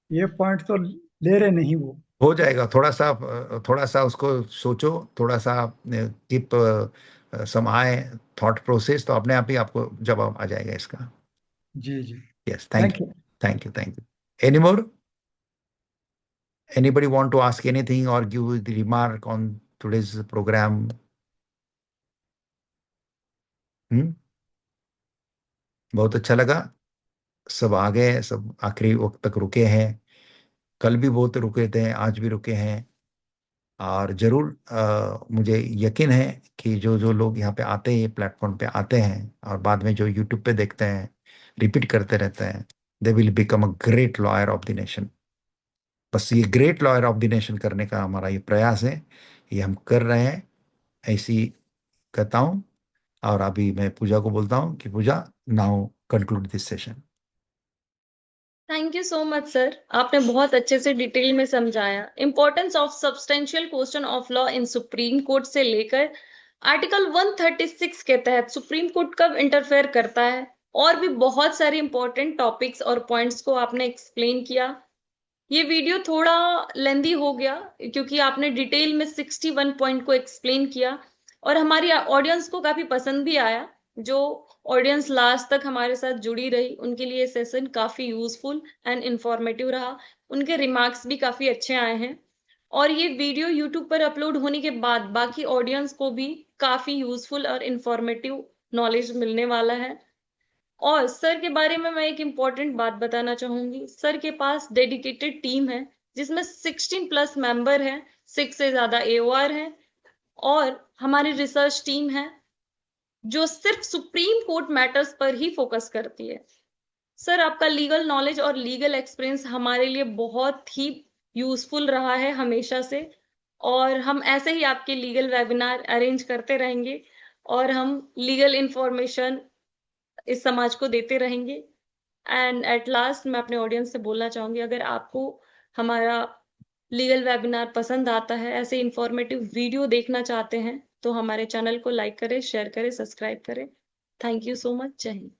ये पॉइंट तो ले रहे नहीं वो। हो जाएगा। थोड़ा सा उसको सोचो, थोड़ा सा कीप समाए थॉट प्रोसेस, तो अपने आप ही आपको जवाब आ जाएगा इसका। जी जी, yes. Thank thank you. You. Thank you. Any more? Anybody want to ask anything or give the remark on today's program? बहुत अच्छा लगा। सब आ गए, सब आखिरी वक्त तक रुके हैं। कल भी बहुत रुके थे, आज भी रुके हैं। और जरूर मुझे यकीन है कि जो जो लोग यहाँ पे आते हैं, प्लेटफॉर्म पे आते हैं, और बाद में जो यूट्यूब पे देखते हैं, रिपीट करते रहते हैं, they will become a great lawyer of the nation. बस ये great lawyer of the nation करने का हमारा ये प्रयास है, ये हम कर रहे हैं, ऐसी कहता हूँ। और अभी मैं पूजा को बोलता हूँ कि Puja, now conclude this session. Thank you so much sir, आपने बहुत अच्छे से डिटेल में समझाया importance of substantial question of law in Supreme Court से लेकर आर्टिकल 136 के तहत सुप्रीम कोर्ट कब इंटरफेयर करता है, और भी बहुत सारे इंपॉर्टेंट टॉपिक्स और पॉइंट्स को आपने एक्सप्लेन किया। ये वीडियो थोड़ा लेंदी हो गया क्योंकि आपने डिटेल में 61 पॉइंट को एक्सप्लेन किया, और हमारी ऑडियंस को काफी पसंद भी आया। जो ऑडियंस लास्ट तक हमारे साथ जुड़ी रही, उनके लिए सेशन काफी यूजफुल एंड इंफॉर्मेटिव रहा। उनके रिमार्क्स भी काफी अच्छे आए हैं, और ये वीडियो यूट्यूब पर अपलोड होने के बाद बाकी ऑडियंस को भी काफी यूजफुल और इंफॉर्मेटिव नॉलेज मिलने वाला है। और सर के बारे में मैं एक इम्पॉर्टेंट बात बताना चाहूंगी। सर के पास डेडिकेटेड टीम है जिसमें 16 प्लस मेंबर हैं, 6 से ज्यादा AOR हैं, और हमारी रिसर्च टीम है जो सिर्फ सुप्रीम कोर्ट मैटर्स पर ही फोकस करती है। सर आपका लीगल नॉलेज और लीगल एक्सपीरियंस हमारे लिए बहुत ही यूजफुल रहा है हमेशा से, और हम ऐसे ही आपके लीगल वेबिनार अरेंज करते रहेंगे, और हम लीगल इंफॉर्मेशन इस समाज को देते रहेंगे। एंड एट लास्ट मैं अपने ऑडियंस से बोलना चाहूंगी, अगर आपको हमारा लीगल वेबिनार पसंद आता है, ऐसे इंफॉर्मेटिव वीडियो देखना चाहते हैं, तो हमारे चैनल को लाइक करें, शेयर करें, सब्सक्राइब करें। Thank you so much. जय हिंद।